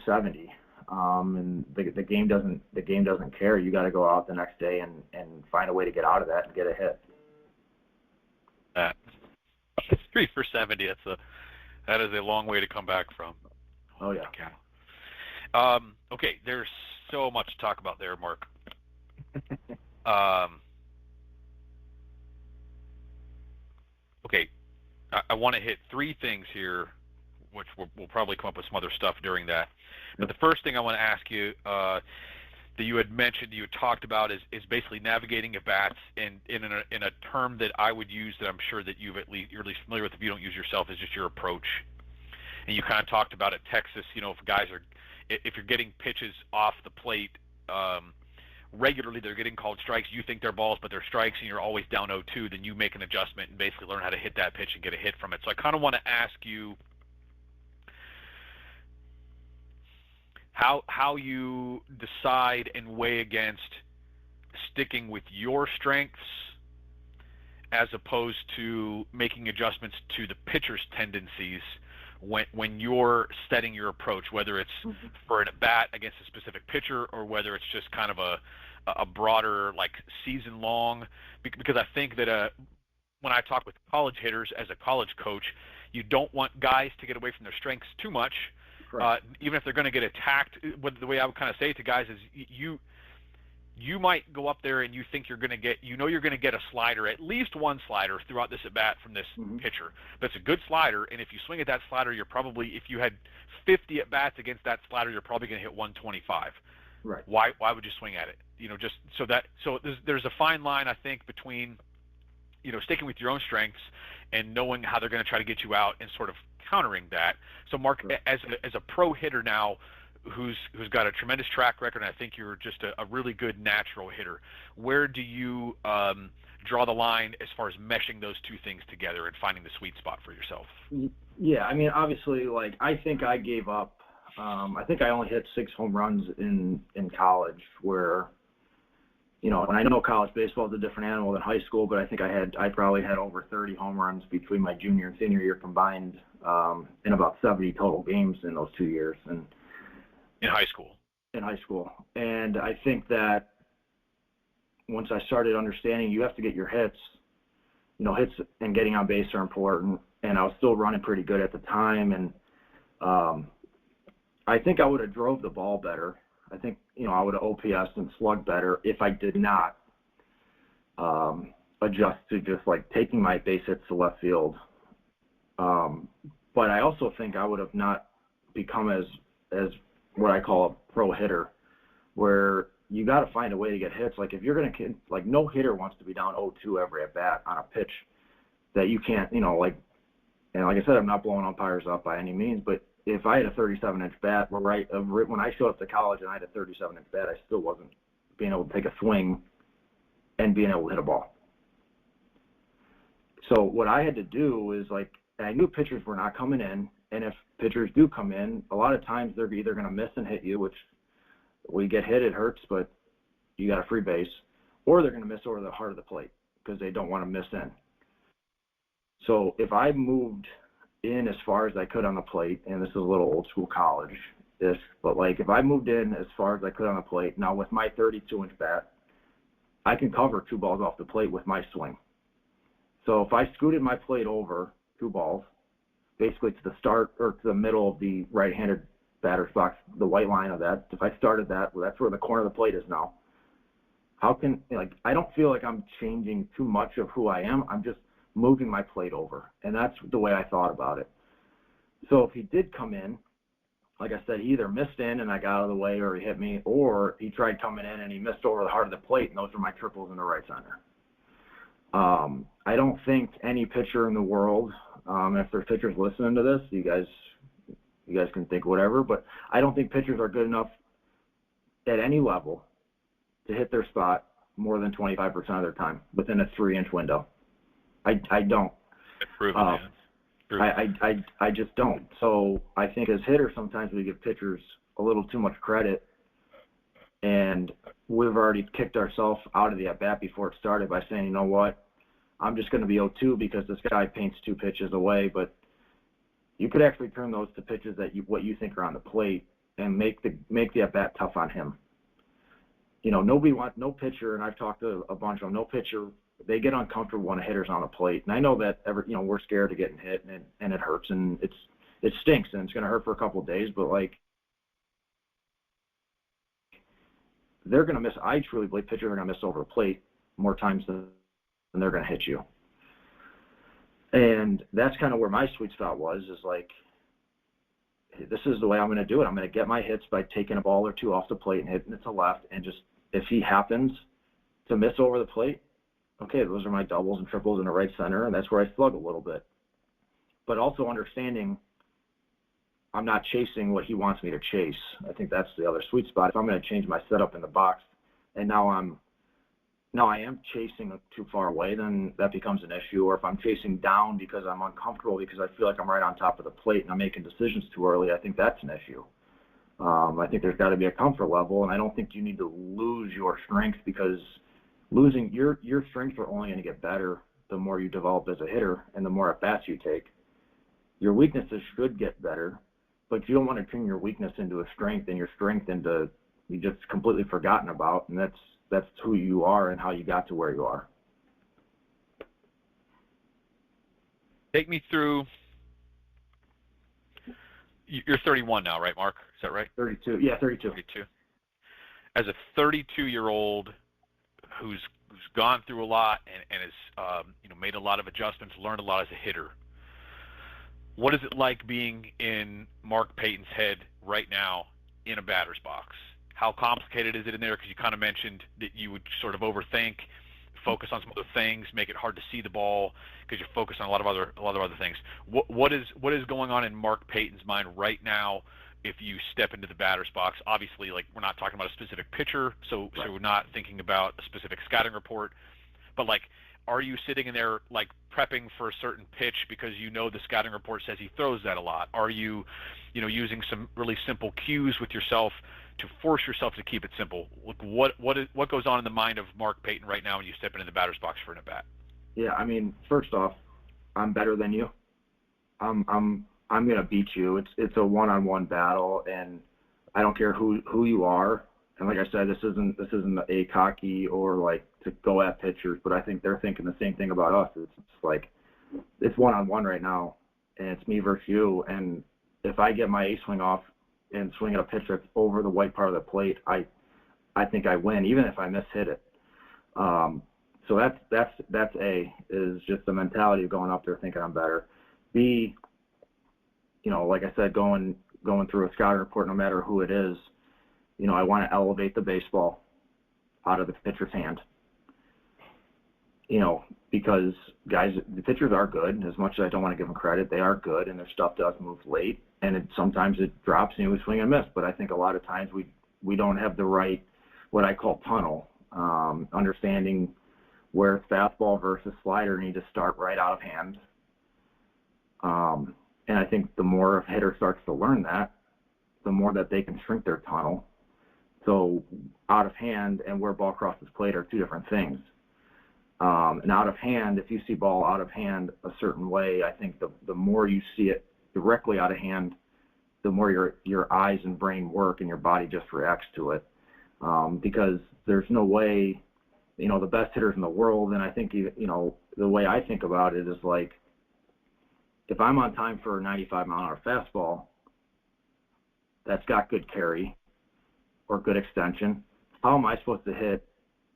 Speaker 2: 70. And the game doesn't care. You got to go out the next day and find a way to get out of that and get a hit.
Speaker 1: 3 for 70. That is a long way to come back from.
Speaker 2: Oh yeah.
Speaker 1: Okay, there's so much to talk about there, Mark. Okay, I want to hit 3 things here, which we'll probably come up with some other stuff during that. But the first thing I want to ask you that you had mentioned, you had talked about is basically navigating at bats in a term that I would use that I'm sure that you're at least familiar with if you don't use yourself, is just your approach. And you kind of talked about at Texas, if you're getting pitches off the plate regularly, they're getting called strikes. You think they're balls, but they're strikes, and you're always down 0-2. Then you make an adjustment and basically learn how to hit that pitch and get a hit from it. So I kind of want to ask you how you decide and weigh against sticking with your strengths as opposed to making adjustments to the pitcher's tendencies when you're setting your approach, whether it's for an at-bat against a specific pitcher or whether it's just kind of a broader, season long. Because I think that when I talk with college hitters as a college coach, you don't want guys to get away from their strengths too much. Even if they're going to get attacked. The way I would kind of say it to guys is you might go up there and you think you're going to get, you're going to get a slider, at least one slider throughout this at bat from this pitcher. But it's a good slider, and if you swing at that slider, you're probably, if you had 50 at bats against that slider, you're probably going to hit 125.
Speaker 2: Right.
Speaker 1: Why would you swing at it? Just so there's a fine line, I think, between sticking with your own strengths and knowing how they're going to try to get you out and sort of countering that. So Mark,
Speaker 2: Right.
Speaker 1: as a pro hitter now, who's got a tremendous track record, and I think you're just a really good natural hitter, where do you draw the line as far as meshing those two things together and finding the sweet spot for yourself?
Speaker 2: Yeah, I mean, obviously, like, I think I gave up. I think I only hit 6 home runs in college, where, and I know college baseball is a different animal than high school, but I think I probably had over 30 home runs between my junior and senior year combined, in about 70 total games in those 2 years. And
Speaker 1: in high school.
Speaker 2: And I think that once I started understanding you have to get your hits, hits and getting on base are important. And I was still running pretty good at the time. And I think I would have drove the ball better. I think, I would have OPS and slugged better if I did not adjust to just like taking my base hits to left field. But I also think I would have not become as what I call a pro hitter, where you got to find a way to get hits. Like if you're going to, like no hitter wants to be down 0-2 every at bat on a pitch that you can't, and like I said, I'm not blowing umpires up by any means, but if I had a 37-inch bat, when I showed up to college and I had a 37-inch bat, I still wasn't being able to take a swing and being able to hit a ball. So what I had to do is I knew pitchers were not coming in, and if pitchers do come in, a lot of times they're either going to miss and hit you, which when you get hit, it hurts, but you got a free base, or they're going to miss over the heart of the plate because they don't want to miss in. So if I moved in as far as I could on the plate, and this is a little old school college-ish, but if I moved in as far as I could on the plate, now with my 32-inch bat, I can cover 2 balls off the plate with my swing. So if I scooted my plate over 2 balls, basically to the start or to the middle of the right-handed batter's box, the white line of that, if I started that, well, that's where the corner of the plate is now. I don't feel like I'm changing too much of who I am. I'm just moving my plate over, and that's the way I thought about it. So if he did come in, like I said, he either missed in and I got out of the way, or he hit me, or he tried coming in and he missed over the heart of the plate, and those are my triples in the right center. I don't think any pitcher in the world, if there's pitchers listening to this, you guys can think whatever, but I don't think pitchers are good enough at any level to hit their spot more than 25% of their time within a 3-inch window. I don't. I just don't. So I think as hitters, sometimes we give pitchers a little too much credit, and we've already kicked ourselves out of the at-bat before it started by saying, you know what, I'm just going to be 0-2 because this guy paints 2 pitches away. But you could actually turn those to pitches that what you think are on the plate and make the at-bat tough on him. No pitcher, and I've talked to a bunch of them, no pitcher, they get uncomfortable when a hitter's on the plate. And I know that we're scared of getting hit, and it hurts, and it stinks, and it's going to hurt for a couple of days, but they're going to miss. I truly believe pitchers are going to miss over the plate more times than they're going to hit you. And that's kind of where my sweet spot was, is this is the way I'm going to do it. I'm going to get my hits by taking a ball or 2 off the plate and hitting it to left, and just if he happens to miss over the plate, okay, those are my doubles and triples in the right center, and that's where I slug a little bit. But also understanding I'm not chasing what he wants me to chase. I think that's the other sweet spot. If I'm going to change my setup in the box, and now I am chasing too far away, then that becomes an issue. Or if I'm chasing down because I'm uncomfortable because I feel like I'm right on top of the plate and I'm making decisions too early, I think that's an issue. I think there's got to be a comfort level, and I don't think you need to lose your strength, because losing your strengths are only going to get better the more you develop as a hitter and the more at-bats you take. Your weaknesses should get better, but you don't want to turn your weakness into a strength and your strength into you just completely forgotten about, and that's who you are and how you got to where you are.
Speaker 1: Take me through. You're 31 now, right, Mark? Is that right?
Speaker 2: 32. Yeah, 32.
Speaker 1: 32. as a 32-year-old who's gone through a lot and has made a lot of adjustments, learned a lot as a hitter, what is it like being in Mark Payton's head right now in a batter's box? How complicated is it in there? Because you kind of mentioned that you would sort of overthink, focus on some other things, make it hard to see the ball because you're focused on a lot of other things. What is going on in Mark Payton's mind right now if you step into the batter's box? Obviously, like, we're not talking about a specific pitcher, so we're not thinking about a specific scouting report, but like, are you sitting in there like prepping for a certain pitch because you know the scouting report says he throws that a lot? Are you, using some really simple cues with yourself to force yourself to keep it simple? Like, what goes on in the mind of Mark Payton right now when you step into the batter's box for an at-bat?
Speaker 2: Yeah, I mean, first off, I'm better than you. I'm gonna beat you. It's a one-on-one battle, and I don't care who you are. And like I said, this isn't a cocky or like to go at pitchers, but I think they're thinking the same thing about us. It's like it's one-on-one right now, and it's me versus you. And if I get my A swing off and swing at a pitch that's over the white part of the plate, I think I win, even if I mishit it. So that's A, is just the mentality of going up there thinking I'm better. B, like I said, going through a scouting report, no matter who it is, I want to elevate the baseball out of the pitcher's hand. Because guys, the pitchers are good. As much as I don't want to give them credit, they are good, and their stuff does move late, and sometimes it drops and we swing and miss. But I think a lot of times we don't have the right, what I call tunnel, understanding where fastball versus slider need to start right out of hand. And I think the more a hitter starts to learn that, the more that they can shrink their tunnel. So out of hand and where ball crosses plate are two different things. And out of hand, if you see ball out of hand a certain way, I think the more you see it directly out of hand, the more your eyes and brain work and your body just reacts to it. Because there's no way, the best hitters in the world, and I think, the way I think about it is like, if I'm on time for a 95-mile-an-hour fastball that's got good carry or good extension, how am I supposed to hit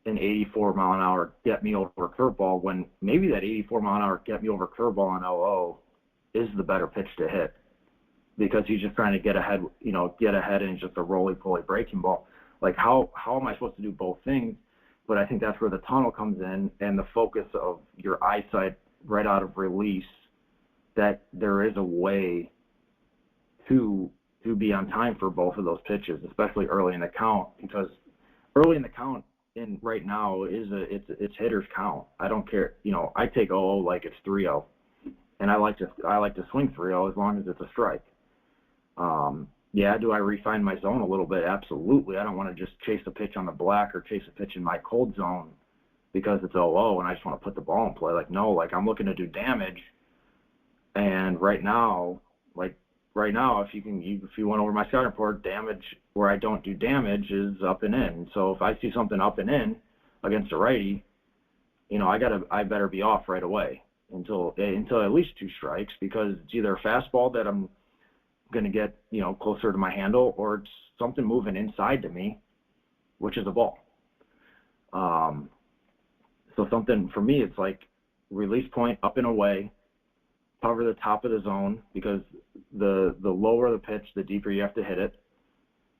Speaker 2: an 84-mile-an-hour get-me-over curveball when maybe that 84-mile-an-hour get-me-over curveball on 0-0 is the better pitch to hit because he's just trying to get ahead, and it's just a roly-poly breaking ball. Like, how am I supposed to do both things? But I think that's where the tunnel comes in and the focus of your eyesight right out of release, that there is a way to be on time for both of those pitches, especially early in the count, because early in the count right now it's hitter's count. I don't care, I take 0-0 like it's 3-0, and I like to swing 3-0 as long as it's a strike. Yeah, do I refine my zone a little bit? Absolutely. I don't want to just chase a pitch on the black or chase a pitch in my cold zone because it's 0-0 and I just want to put the ball in play. Like, no, like I'm looking to do damage. And right now, if you went over my scouting report, damage where I don't do damage is up and in. So if I see something up and in against a righty, I better be off right away until at least 2 strikes, because it's either a fastball that I'm going to get closer to my handle, or it's something moving inside to me, which is a ball. So something for me, it's like release point up and away, cover the top of the zone, because the lower the pitch, the deeper you have to hit it.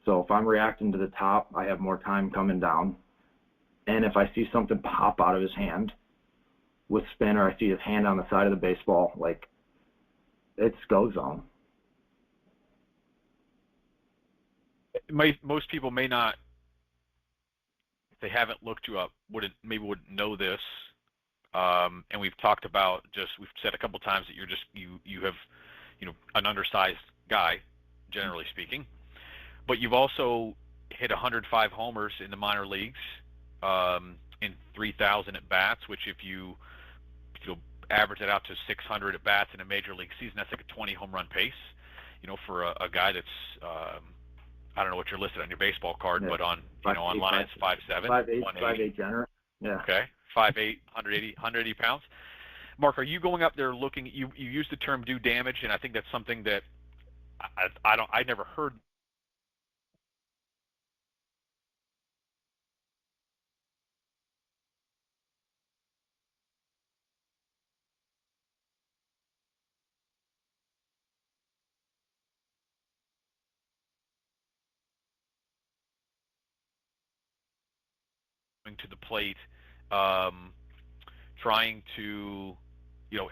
Speaker 2: So if I'm reacting to the top, I have more time coming down. And if I see something pop out of his hand with spin, or I see his hand on the side of the baseball, like, it's go zone.
Speaker 1: Most people may not, if they haven't looked you up, wouldn't know this. And we've talked about, we've said a couple times that you have, an undersized guy, generally speaking, but you've also hit 105 homers in the minor leagues, in 3,000 at bats, which if you average it out to 600 at bats in a major league season, that's like a 20 home run pace, for a guy that's, I don't know what you're listed on your baseball card, but on, online it's 5'7",
Speaker 2: 5'8", generous. Yeah.
Speaker 1: Okay. 5'8", 180 pounds. Mark, are you going up there looking? You used the term "do damage," and I think that's something that I never heard to the plate, trying to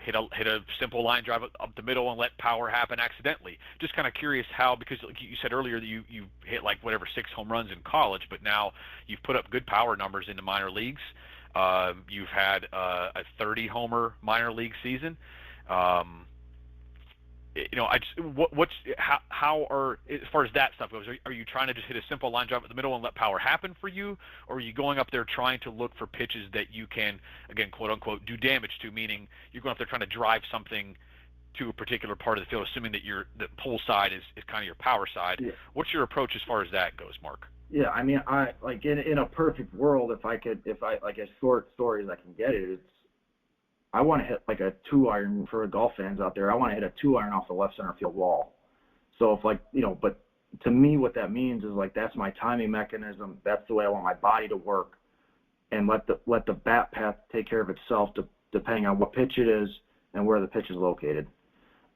Speaker 1: hit a simple line drive up the middle and let power happen accidentally. Just kind of curious how, because like you said earlier that you hit like whatever 6 home runs in college, but now you've put up good power numbers in the minor leagues. You've had a 30 homer minor league season. How are, as far as that stuff goes, are you trying to just hit a simple line drive at the middle and let power happen for you, or are you going up there trying to look for pitches that you can, again, quote unquote, do damage to, meaning you're going up there trying to drive something to a particular part of the field, assuming that the pull side is kind of your power side?
Speaker 2: Yeah.
Speaker 1: What's your approach as far as that goes, Mark?
Speaker 2: Yeah, I mean, I like in a perfect world, if I like as short story as I can get it, I want to hit like a 2-iron for golf fans out there. I want to hit a 2-iron off the left center field wall. So if but to me what that means is like that's my timing mechanism. That's the way I want my body to work, and let the bat path take care of itself depending on what pitch it is and where the pitch is located.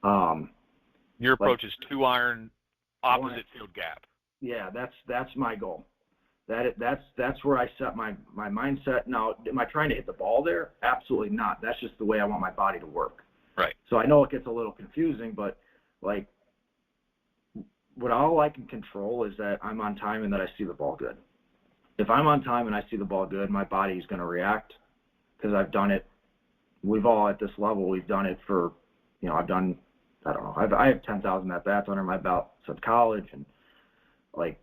Speaker 1: Your approach is 2-iron, opposite field gap.
Speaker 2: Yeah, that's my goal. That's where I set my mindset. Now, am I trying to hit the ball there? Absolutely not. That's just the way I want my body to work.
Speaker 1: Right.
Speaker 2: So I know it gets a little confusing, but like what all I can control is that I'm on time and that I see the ball good. If I'm on time and I see the ball good, my body is going to react because I've done it. We've all at this level, we've done it for, I've done, I don't know, I have 10,000 at bats under my belt since college, and like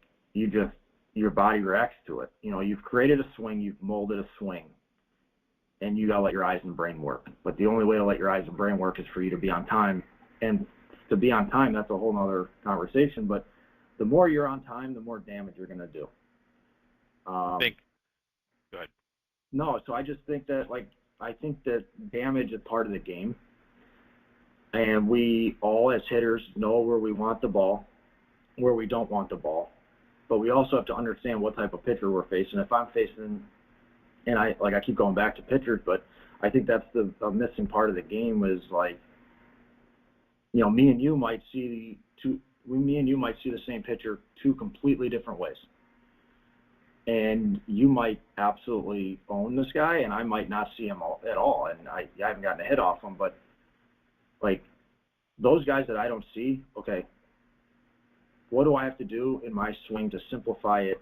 Speaker 2: your body reacts to it. You've created a swing, you've molded a swing, and you gotta let your eyes and brain work. But the only way to let your eyes and brain work is for you to be on time. And to be on time, that's a whole nother conversation. But the more you're on time, the more damage you're gonna do.
Speaker 1: Go ahead.
Speaker 2: No, so I just think that I think that damage is part of the game, and we all as hitters know where we want the ball, where we don't want the ball. But we also have to understand what type of pitcher we're facing. If I'm facing, and I keep going back to pitchers, but I think that's the missing part of the game is me and you might see the same pitcher 2 completely different ways. And you might absolutely own this guy, and I might not see him at all, and I haven't gotten a hit off him. But like those guys that I don't see, okay, what do I have to do in my swing to simplify it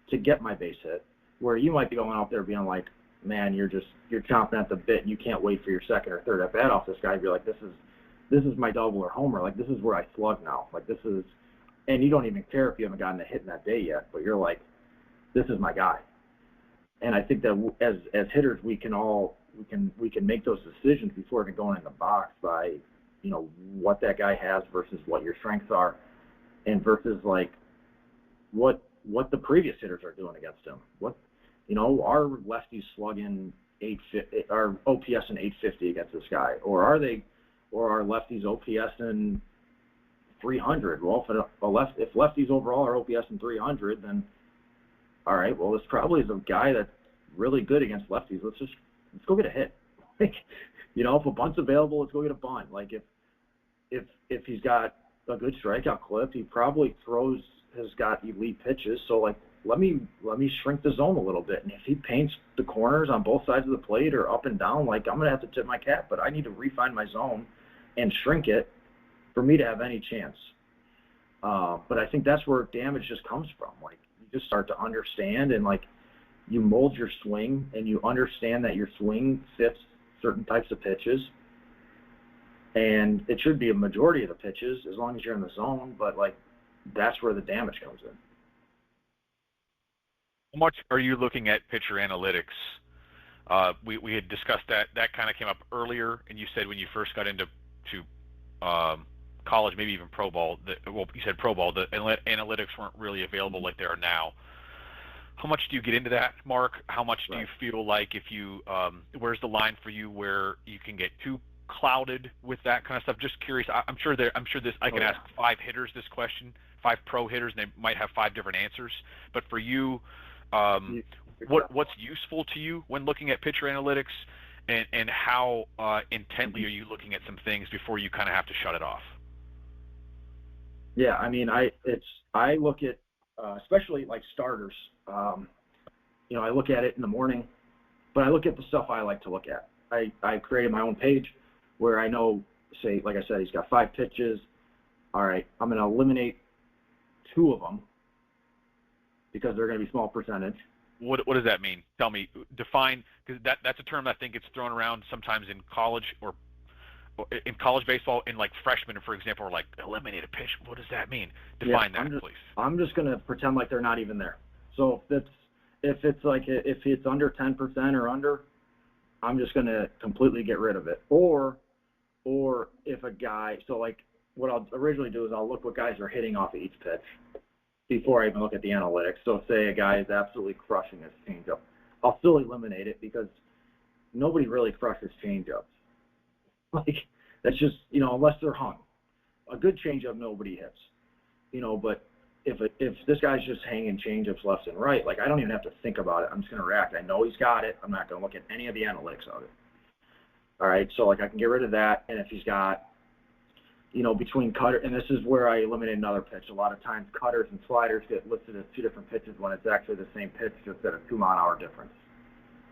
Speaker 2: to get my base hit? Where you might be going out there being like, man, you're chomping at the bit and you can't wait for your second or third at bat off this guy. You're like, this is my double or homer. Like, this is where I slug now. Like, this is, and you don't even care if you haven't gotten a hit in that day yet, but you're like, this is my guy. And I think that as hitters, we can make those decisions before even going in the box by, what that guy has versus what your strengths are. And versus like what the previous hitters are doing against him. Are lefties slugging 850, our OPS in 850 against this guy, or are lefties OPS in 300? Well, if lefties overall are OPS in 300, then all right. Well, this probably is a guy that's really good against lefties. Let's go get a hit. If a bunt's available, let's go get a bunt. Like if he's got a good strikeout clip, he probably has got elite pitches. So like, let me shrink the zone a little bit. And if he paints the corners on both sides of the plate or up and down, like I'm gonna have to tip my cap. But I need to refine my zone and shrink it for me to have any chance. But I think that's where damage just comes from. Like you just start to understand and like you mold your swing and you understand that your swing fits certain types of pitches. And it should be a majority of the pitches as long as you're in the zone, but like that's where the damage comes in.
Speaker 1: How much are you looking at pitcher analytics? We had discussed that. That kind of came up earlier, and you said when you first got into college, maybe even pro ball, you said pro ball, the analytics weren't really available like they are now. How much do you get into that, Mark? How much do you feel like if you where's the line for you where you can get too clouded with that kind of stuff? Just curious. I'm sure I can ask 5 hitters this question, 5 pro hitters, and they might have 5 different answers. But for you, what's useful to you when looking at pitcher analytics, and how intently are you looking at some things before you kind of have to shut it off?
Speaker 2: Yeah, I mean, I look at especially like starters. I look at it in the morning, but I look at the stuff I like to look at. I created my own page where I know, say, like I said, he's got 5 pitches. All right, I'm going to eliminate 2 of them because they're going to be small percentage.
Speaker 1: What does that mean? Tell me, define, because that's a term I think gets thrown around sometimes in college or in college baseball, in like freshmen, for example, are like, eliminate a pitch. What does that mean? Define that, please.
Speaker 2: I'm just going to pretend like they're not even there. So if it's under 10% or under, I'm just going to completely get rid of it. Or if a guy, so like what I'll originally do is I'll look what guys are hitting off of each pitch before I even look at the analytics. So say a guy is absolutely crushing his changeup, I'll still eliminate it because nobody really crushes changeups. Like, that's just, unless they're hung. A good changeup nobody hits, but if this guy's just hanging changeups left and right, like, I don't even have to think about it. I'm just going to react. I know he's got it. I'm not going to look at any of the analytics of it. All right, so, like, I can get rid of that. And if he's got, between cutter, and this is where I eliminate another pitch. A lot of times cutters and sliders get listed as 2 different pitches when it's actually the same pitch, just at a 2-mile-an-hour difference.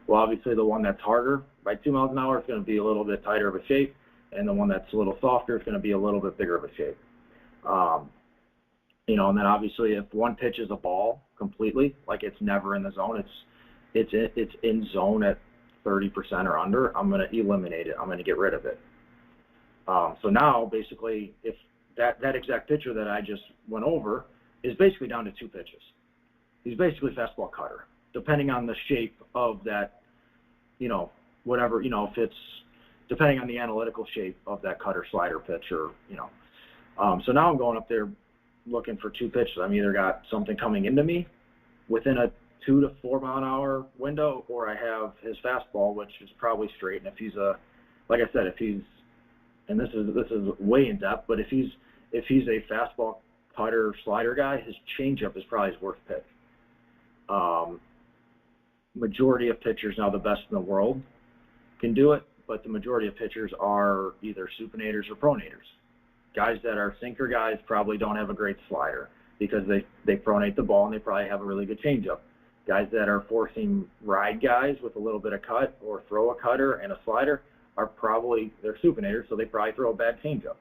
Speaker 2: Well, obviously the one that's harder by 2 miles an hour is going to be a little bit tighter of a shape, and the one that's a little softer is going to be a little bit bigger of a shape. And then obviously if one pitch is a ball completely, like it's never in the zone, it's in zone at 30% or under, I'm going to eliminate it. I'm going to get rid of it. So now basically, if that exact pitcher that I just went over is basically down to 2 pitches. He's basically fastball cutter, depending on the shape of that, whatever, if it's depending on the analytical shape of that cutter slider pitch or, so now I'm going up there looking for 2 pitches. I've either got something coming into me within a 2 to 4 mile an hour window, or I have his fastball, which is probably straight. And if he's like I said, and this is way in depth, but if he's a fastball cutter slider guy, his changeup is probably his worst pitch. Majority of pitchers, now the best in the world, can do it, but the majority of pitchers are either supinators or pronators. Guys that are sinker guys probably don't have a great slider because they pronate the ball and they probably have a really good changeup. Guys that are forcing ride guys with a little bit of cut or throw a cutter and a slider they're supinators, so they probably throw a bad changeup.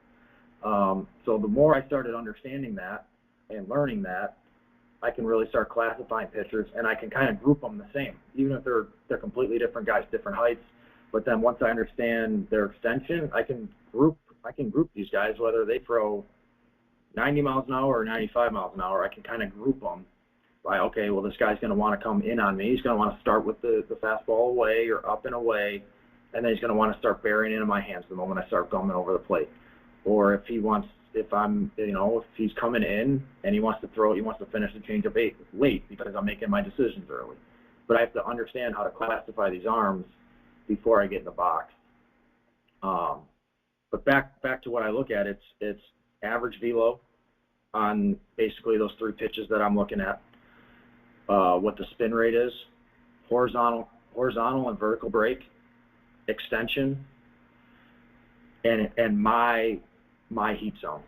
Speaker 2: So the more I started understanding that and learning that, I can really start classifying pitchers, and I can kind of group them the same, even if they're completely different guys, different heights. But then once I understand their extension, I can group these guys, whether they throw 90 miles an hour or 95 miles an hour. I can kind of group them by, okay, well, this guy's going to want to come in on me. He's going to want to start with the fastball away or up and away, and then he's going to want to start burying into my hands the moment I start gumming over the plate. Or if he's coming in and he wants to finish the changeup late because I'm making my decisions early. But I have to understand how to classify these arms before I get in the box. But back to what I look at, it's average velo on basically those 3 pitches that I'm looking at, what the spin rate is, horizontal and vertical break, extension, and my heat zone.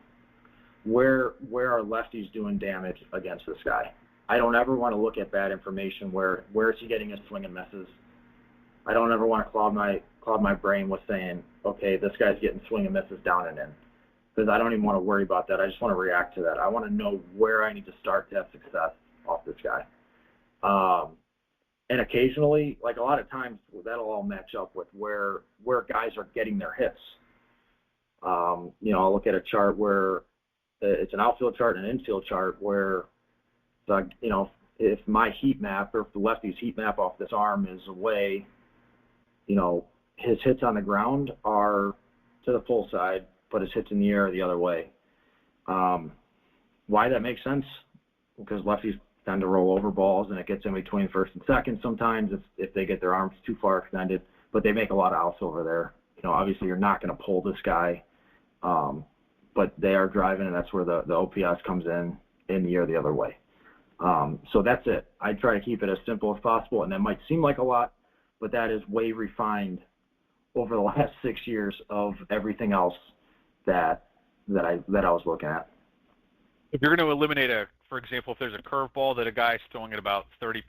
Speaker 2: Where are lefties doing damage against this guy? I don't ever want to look at bad information. Where is he getting his swing and misses? I don't ever want to clog my brain with saying, okay, this guy's getting swing and misses down and in, because I don't even want to worry about that. I just want to react to that. I want to know where I need to start to have success off this guy. And occasionally, like a lot of times, that'll all match up with where guys are getting their hits. I'll look at a chart where it's an outfield chart and an infield chart where, if my heat map or if the lefty's heat map off this arm is away, his hits on the ground are to the full side, but his hits in the air are the other way. Why that makes sense? Because lefties tend to roll over balls, and it gets in between first and second sometimes if they get their arms too far extended, but they make a lot of outs over there. Obviously you're not going to pull this guy, but they are driving, and that's where the OPS comes in the air the other way. So that's it. I try to keep it as simple as possible, and that might seem like a lot, but that is way refined over the last 6 years of everything else that I was looking at.
Speaker 1: If you're going to eliminate a for example, if there's a curveball that a guy's throwing at about 30%,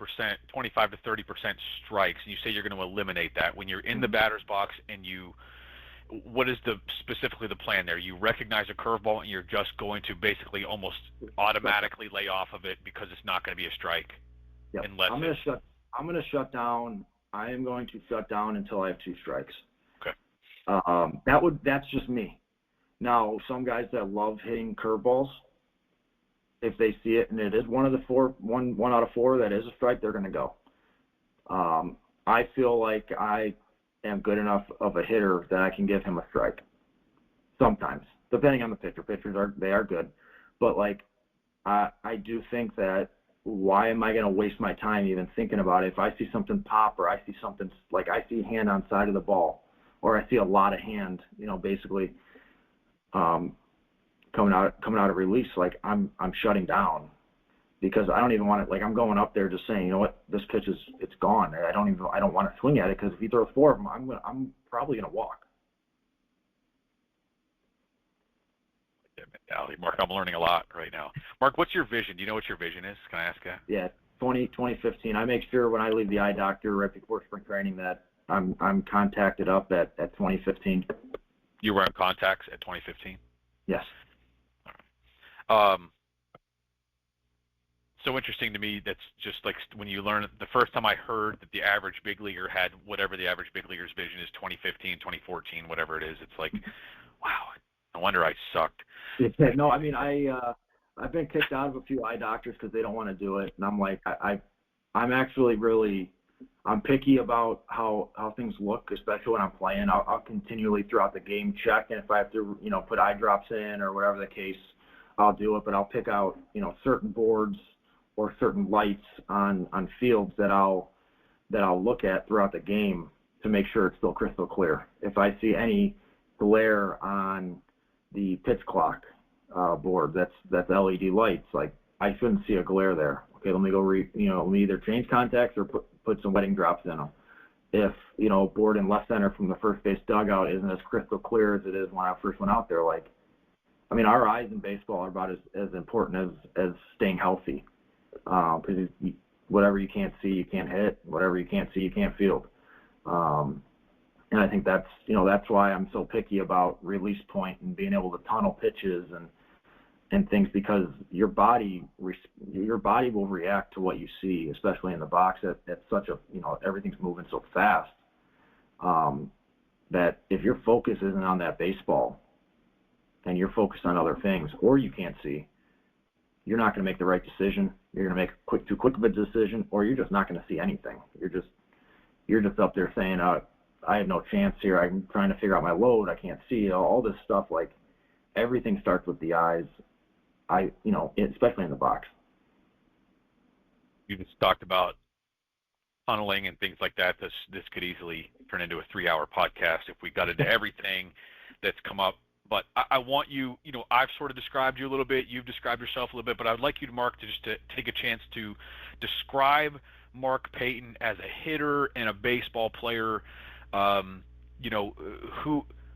Speaker 1: 25 to 30% strikes, and you say you're going to eliminate that when you're in the batter's box, and what is specifically the plan there? You recognize a curveball and you're just going to basically almost automatically lay off of it because it's not going to be a strike.
Speaker 2: Yep.
Speaker 1: Unless
Speaker 2: I'm going to shut down. I am going to shut down until I have 2 strikes.
Speaker 1: Okay.
Speaker 2: That's just me. Now, some guys that love hitting curveballs, if they see it and it is one out of 4 that is a strike, they're going to go. I feel like I am good enough of a hitter that I can give him a strike. Sometimes, depending on the pitcher. Pitchers are good, but like I do think that why am I going to waste my time even thinking about it? If I see something pop, or I see something like I see hand on side of the ball, or I see a lot of hand, basically coming out of release, like I'm shutting down, because I don't even want it. Like, I'm going up there just saying, you know what, this pitch it's gone. I don't want to swing at it, because if he throws 4 of them, I'm probably going to walk.
Speaker 1: Mark, I'm learning a lot right now. Mark, what's your vision? Do you know what your vision is? Can I ask that?
Speaker 2: Yeah, 2015. I make sure when I leave the eye doctor right before spring training that I'm contacted up at 2015.
Speaker 1: You were in contacts at 2015?
Speaker 2: Yes.
Speaker 1: All right. So interesting to me. That's just like when you learn, the first time I heard that the average big leaguer had whatever the average big leaguer's vision is, 2015, 2014, whatever it is, it's like, wow, no wonder I sucked.
Speaker 2: No, I mean, I've been kicked out of a few eye doctors because they don't want to do it, and I'm like, I'm actually I'm picky about how things look, especially when I'm playing. I'll continually throughout the game check, and if I have to, put eye drops in or whatever the case, I'll do it. But I'll pick out, certain boards or certain lights on fields that I'll look at throughout the game to make sure it's still crystal clear. If I see any glare on the pitch clock board, that's LED lights, like I shouldn't see a glare there. Okay, let me go let me either change contacts or put some wetting drops in them. If board in left center from the first base dugout isn't as crystal clear as it is when I first went out there, like, I mean, our eyes in baseball are about as important as staying healthy, because whatever you can't see, you can't hit. Whatever you can't see, you can't field. And I think that's why I'm so picky about release point and being able to tunnel pitches and things, because your body will react to what you see, especially in the box at such a, everything's moving so fast, that if your focus isn't on that baseball and you're focused on other things, or you can't see, you're not going to make the right decision. You're going to make too quick of a decision, or you're just not going to see anything. You're just up there saying, I have no chance here. I'm trying to figure out my load. I can't see all this stuff. Like, everything starts with the eyes. Especially in the box.
Speaker 1: You just talked about tunneling and things like that. This could easily turn into a 3-hour podcast if we got into everything that's come up. But I want you, I've sort of described you a little bit. You've described yourself a little bit. But I would like you, Mark, to take a chance to describe Mark Payton as a hitter and a baseball player.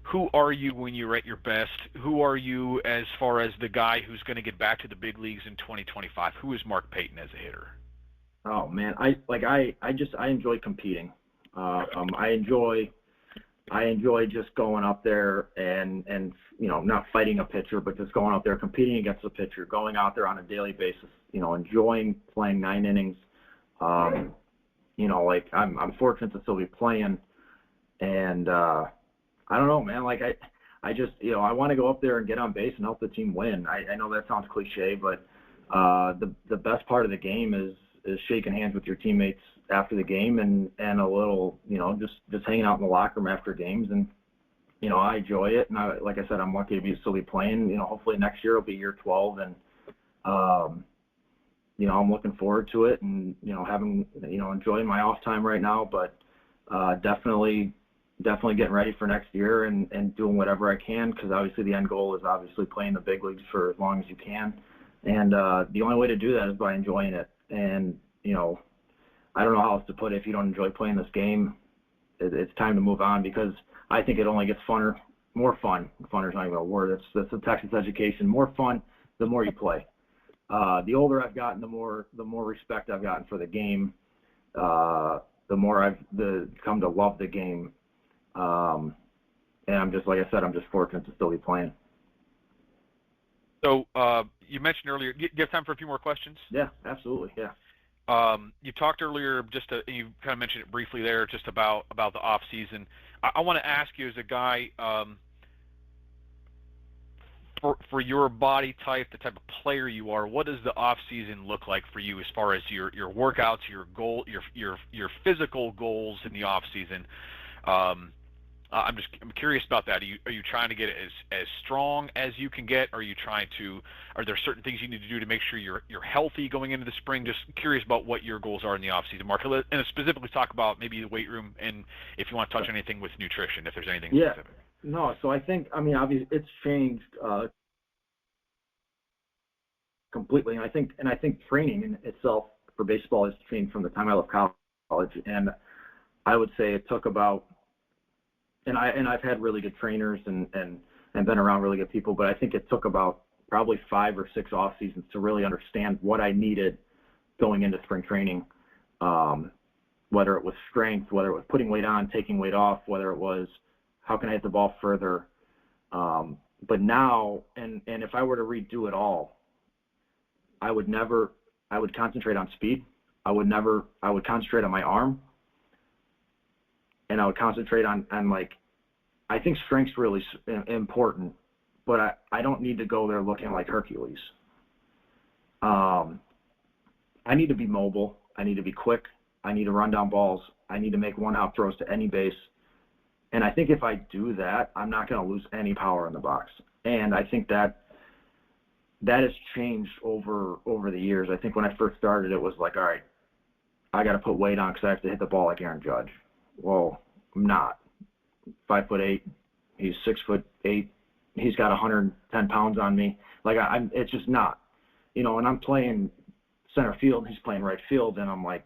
Speaker 1: Who are you when you're at your best? Who are you as far as the guy who's going to get back to the big leagues in 2025? Who is Mark Payton as a hitter?
Speaker 2: Oh man, I enjoy competing. I enjoy just going up there and not fighting a pitcher, but just going out there competing against a pitcher, going out there on a daily basis. Enjoying playing 9 innings. Like I'm fortunate to still be playing, and I don't know, man. Like I just, I want to go up there and get on base and help the team win. I know that sounds cliche, but the best part of the game is shaking hands with your teammates after the game and a little, just hanging out in the locker room after games. And, I enjoy it. And like I said, I'm lucky to still be playing. Hopefully next year will be year 12. And, I'm looking forward to it and, having, enjoying my off time right now, but definitely getting ready for next year and doing whatever I can, because obviously the end goal is obviously playing the big leagues for as long as you can. And the only way to do that is by enjoying it. And, I don't know how else to put it. If you don't enjoy playing this game, it's time to move on, because I think it only gets funner, more fun. Funner is not even a word. That's the Texas education. More fun the more you play. The older I've gotten, the more respect I've gotten for the game. The more I've come to love the game. And I'm just, like I said, I'm just fortunate to still be playing.
Speaker 1: So you mentioned earlier, do you have time for a few more questions?
Speaker 2: Yeah, absolutely. Yeah.
Speaker 1: You talked earlier, you kind of mentioned it briefly there, just about the off season. I want to ask you, as a guy, for your body type, the type of player you are, what does the off season look like for you as far as your workouts, your goal, your physical goals in the off season? I'm curious about that. Are you trying to get as strong as you can get? Are there certain things you need to do to make sure you're healthy going into the spring? Just curious about what your goals are in the off season, Mark, and specifically talk about maybe the weight room, and if you want to touch on anything with nutrition, if there's anything specific.
Speaker 2: No, so I think, obviously it's changed completely, and I think training in itself for baseball has changed from the time I left college, and I would say it took about, and I've had really good trainers and been around really good people, but I think it took about probably 5 or 6 off seasons to really understand what I needed going into spring training, whether it was strength, whether it was putting weight on, taking weight off, whether it was how can I hit the ball further. But now, and if I were to redo it all, I would concentrate on speed. I would concentrate on my arm. And I would concentrate on like, I think strength's really important, but I don't need to go there looking like Hercules. I need to be mobile. I need to be quick. I need to run down balls. I need to make one-hop throws to any base. And I think if I do that, I'm not going to lose any power in the box. And I think that has changed over the years. I think when I first started, it was like, all right, I got to put weight on because I have to hit the ball like Aaron Judge. Well, I'm not. 5'8", he's 6'8", he's got 110 pounds on me. Like it's just not, and I'm playing center field, he's playing right field, and I'm like,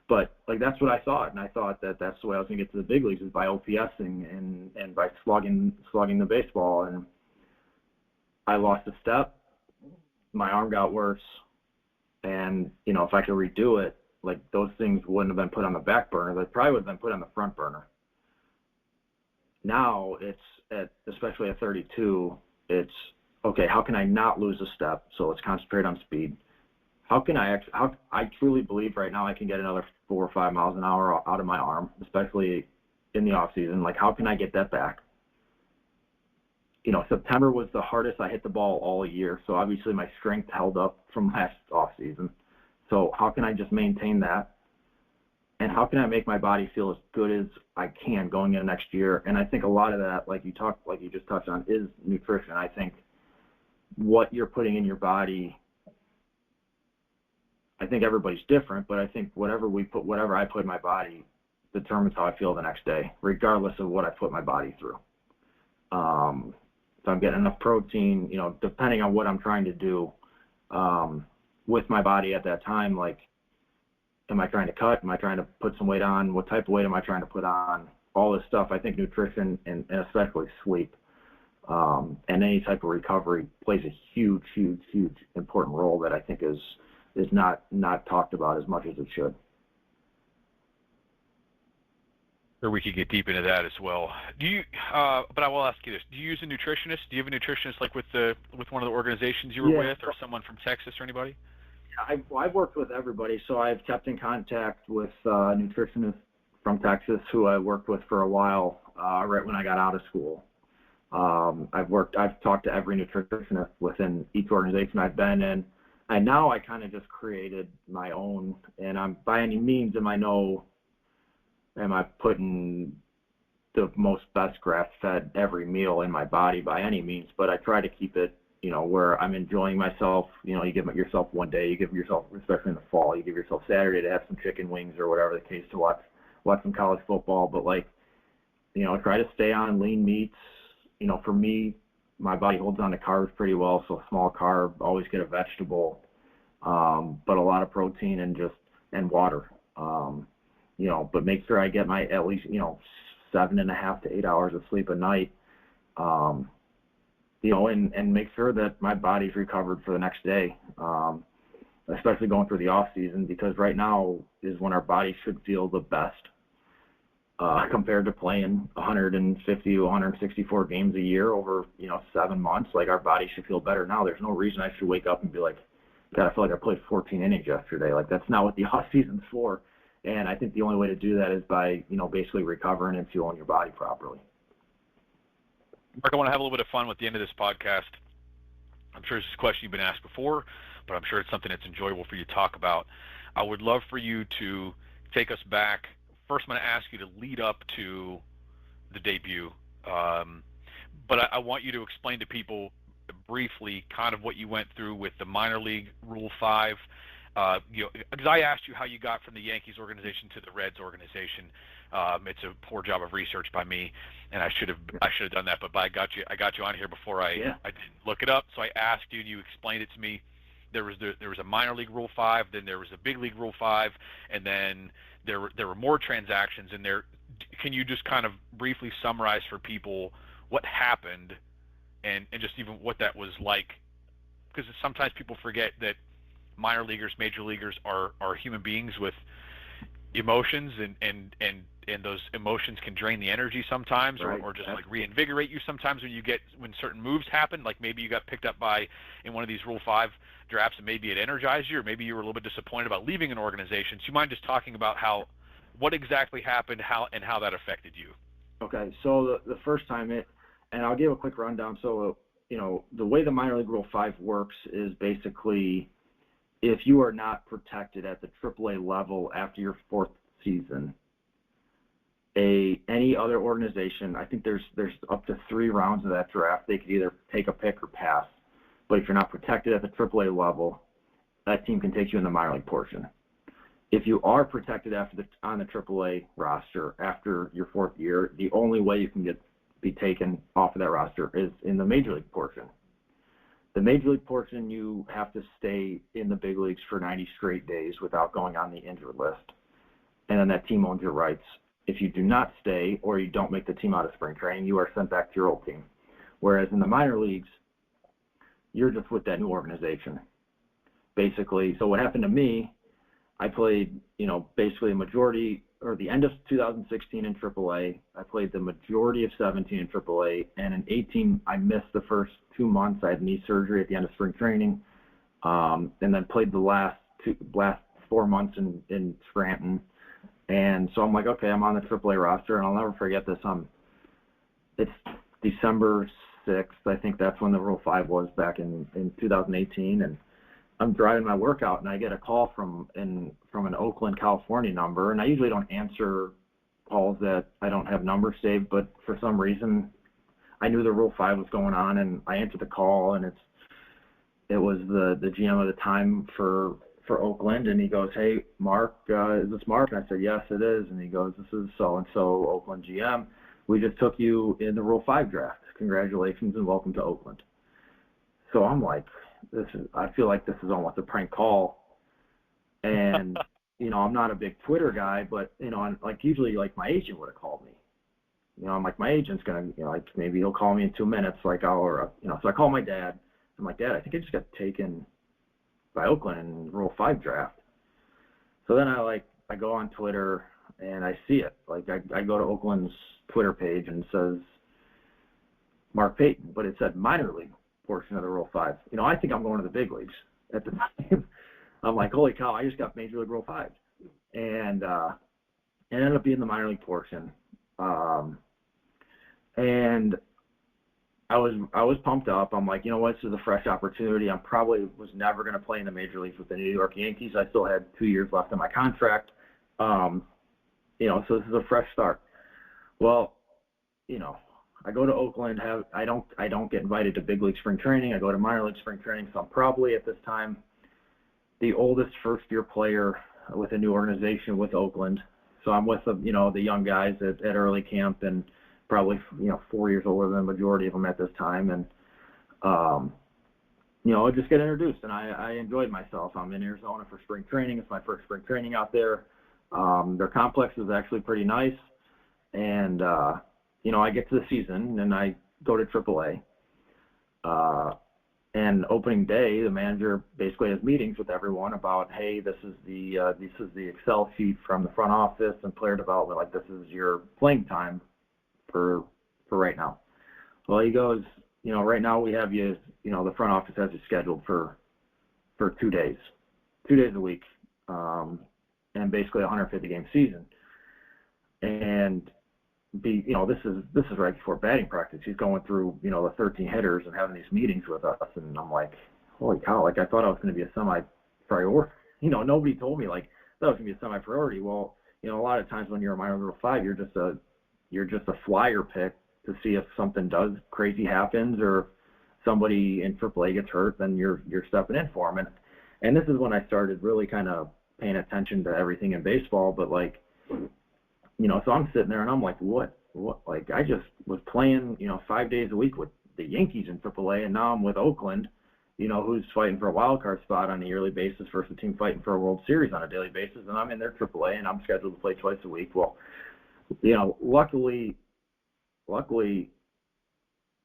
Speaker 2: but like that's what I thought, and I thought that that's the way I was gonna get to the big leagues, is by OPSing and by slugging the baseball, and I lost a step, my arm got worse, and if I could redo it, like those things wouldn't have been put on the back burner. They probably would have been put on the front burner. Now especially at 32, it's okay. How can I not lose a step? So let's concentrate on speed. I truly believe right now I can get another 4 or 5 miles an hour out of my arm, especially in the off season. Like how can I get that back? September was the hardest I hit the ball all year. So obviously my strength held up from last off season. So how can I just maintain that? And how can I make my body feel as good as I can going into next year? And I think a lot of that, like you just touched on, is nutrition. I think what you're putting in your body, I think everybody's different, but I think whatever I put in my body determines how I feel the next day, regardless of what I put my body through. If I'm getting enough protein, depending on what I'm trying to do, with my body at that time, like, am I trying to cut? Am I trying to put some weight on? What type of weight am I trying to put on? All this stuff. I think nutrition and especially sleep and any type of recovery plays a huge, huge, huge important role that I think is not talked about as much as it should.
Speaker 1: Or we could get deep into that as well. But I will ask you this: do you use a nutritionist? Do you have a nutritionist like with one of the organizations you were with, or someone from Texas or anybody?
Speaker 2: I've worked with everybody, so I've kept in contact with a nutritionist from Texas who I worked with for a while, right when I got out of school. I've talked to every nutritionist within each organization I've been in, and now I kind of just created my own. And by any means am I putting the most best grass-fed every meal in my body by any means, but I try to keep it, where I'm enjoying myself. You give yourself one day, you give yourself, especially in the fall, you give yourself Saturday to have some chicken wings or whatever the case, to watch some college football. But try to stay on lean meats. For me, my body holds on to carbs pretty well, so small carb, always get a vegetable, but a lot of protein and water. But make sure I get my at least 7.5 to 8 hours of sleep a night. and make sure that my body's recovered for the next day, especially going through the off season, because right now is when our body should feel the best compared to playing 150 to 164 games a year over 7 months. Like, our body should feel better now. There's no reason I should wake up and be like, God, I feel like I played 14 innings yesterday. Like, that's not what the off season's for. And I think the only way to do that is by basically recovering and fueling your body properly.
Speaker 1: Mark, I want to have a little bit of fun with the end of this podcast. I'm sure this is a question you've been asked before, but I'm sure it's something that's enjoyable for you to talk about. I would love for you to take us back. First, I'm going to ask you to lead up to the debut, but I want you to explain to people briefly kind of what you went through with the minor league Rule 5. Because I asked you how you got from the Yankees organization to the Reds organization. It's a poor job of research by me, and I should have done that. But I got you on here before I didn't look it up. So I asked you, and you explained it to me. There was a minor league Rule 5, then there was a big league Rule 5, and then there were more transactions in there. Can you just kind of briefly summarize for people what happened, and just even what that was like? Because sometimes people forget that minor leaguers, major leaguers are human beings with emotions, and those emotions can drain the energy sometimes, or just like reinvigorate you sometimes when certain moves happen. Like, maybe you got picked up in one of these Rule 5 drafts, and maybe it energized you, or maybe you were a little bit disappointed about leaving an organization. So you mind just talking about what exactly happened, how that affected you?
Speaker 2: Okay, so the first time and I'll give a quick rundown. So the way the minor league Rule 5 works is basically, if you are not protected at the AAA level after your 4th season, any other organization, I think there's up to 3 rounds of that draft, they could either take a pick or pass. But if you're not protected at the AAA level, that team can take you in the minor league portion. If you are protected on the AAA roster after your 4th year, the only way you can be taken off of that roster is in the major league portion. The major league portion, you have to stay in the big leagues for 90 straight days without going on the injured list. And then that team owns your rights. If you do not stay, or you don't make the team out of spring training, you are sent back to your old team. Whereas in the minor leagues, you're just with that new organization, basically. So what happened to me, I played, basically the majority, or the end of 2016 in AAA. I played the majority of 17 in AAA, and in 18, I missed the first 2 months. I had knee surgery at the end of spring training, and then played the last 4 months in Scranton. And so I'm like, okay, I'm on the AAA roster, and I'll never forget this. It's December 6th. I think that's when the Rule 5 was back in 2018, and I'm driving my workout, and I get a call from an Oakland, California number, and I usually don't answer calls that I don't have numbers saved, but for some reason I knew the Rule 5 was going on, and I answered the call, and it was the GM of the time for Oakland, and he goes, "Hey, Mark, is this Mark?" And I said, "Yes, it is." And he goes, "This is so-and-so, Oakland GM. We just took you in the Rule 5 draft. Congratulations and welcome to Oakland." So I'm like, I feel like this is almost a prank call. And, I'm not a big Twitter guy, but, usually, my agent would have called me. I'm like, my agent's going to, maybe he'll call me in 2 minutes, so I call my dad. I'm like, "Dad, I think I just got taken by Oakland in Rule 5 draft." So then I go on Twitter and I see it. I go to Oakland's Twitter page and it says Mark Payton, but it said minor league portion of the Rule 5. I think I'm going to the big leagues at the time. I'm like, holy cow, I just got Major League Rule 5. And it ended up being the minor league portion. And I was pumped up. I'm like, this is a fresh opportunity. I probably was never going to play in the major leagues with the New York Yankees. I still had 2 years left on my contract. So this is a fresh start. Well, I go to Oakland. I don't get invited to big league spring training. I go to minor league spring training. So I'm probably at this time the oldest first-year player with a new organization with Oakland. So I'm with the young guys at early camp, and probably 4 years older than the majority of them at this time, and I just get introduced, and I enjoyed myself. I'm in Arizona for spring training. It's my first spring training out there. Their complex is actually pretty nice, and I get to the season and I go to AAA. And opening day, the manager basically has meetings with everyone about, hey, this is the Excel sheet from the front office and player development. Like, this is your playing time for right now. Well, he goes, right now we have you, the front office has you scheduled for 2 days, 2 days a week, and basically a 150-game season. And this is right before batting practice. He's going through, the 13 hitters and having these meetings with us, and I'm like, holy cow! Like, I thought I was going to be a semi-priority. Nobody told me like that was going to be a semi-priority. Well, a lot of times when you're a minor league 5, you're just a flyer pick to see if something crazy happens or somebody in AAA gets hurt, then you're stepping in for them. And this is when I started really kind of paying attention to everything in baseball. But like, so I'm sitting there and I'm like, what? Like, I just was playing, 5 days a week with the Yankees in AAA, and now I'm with Oakland, who's fighting for a wild card spot on a yearly basis versus a team fighting for a World Series on a daily basis, and I'm in their AAA and I'm scheduled to play twice a week. Well, luckily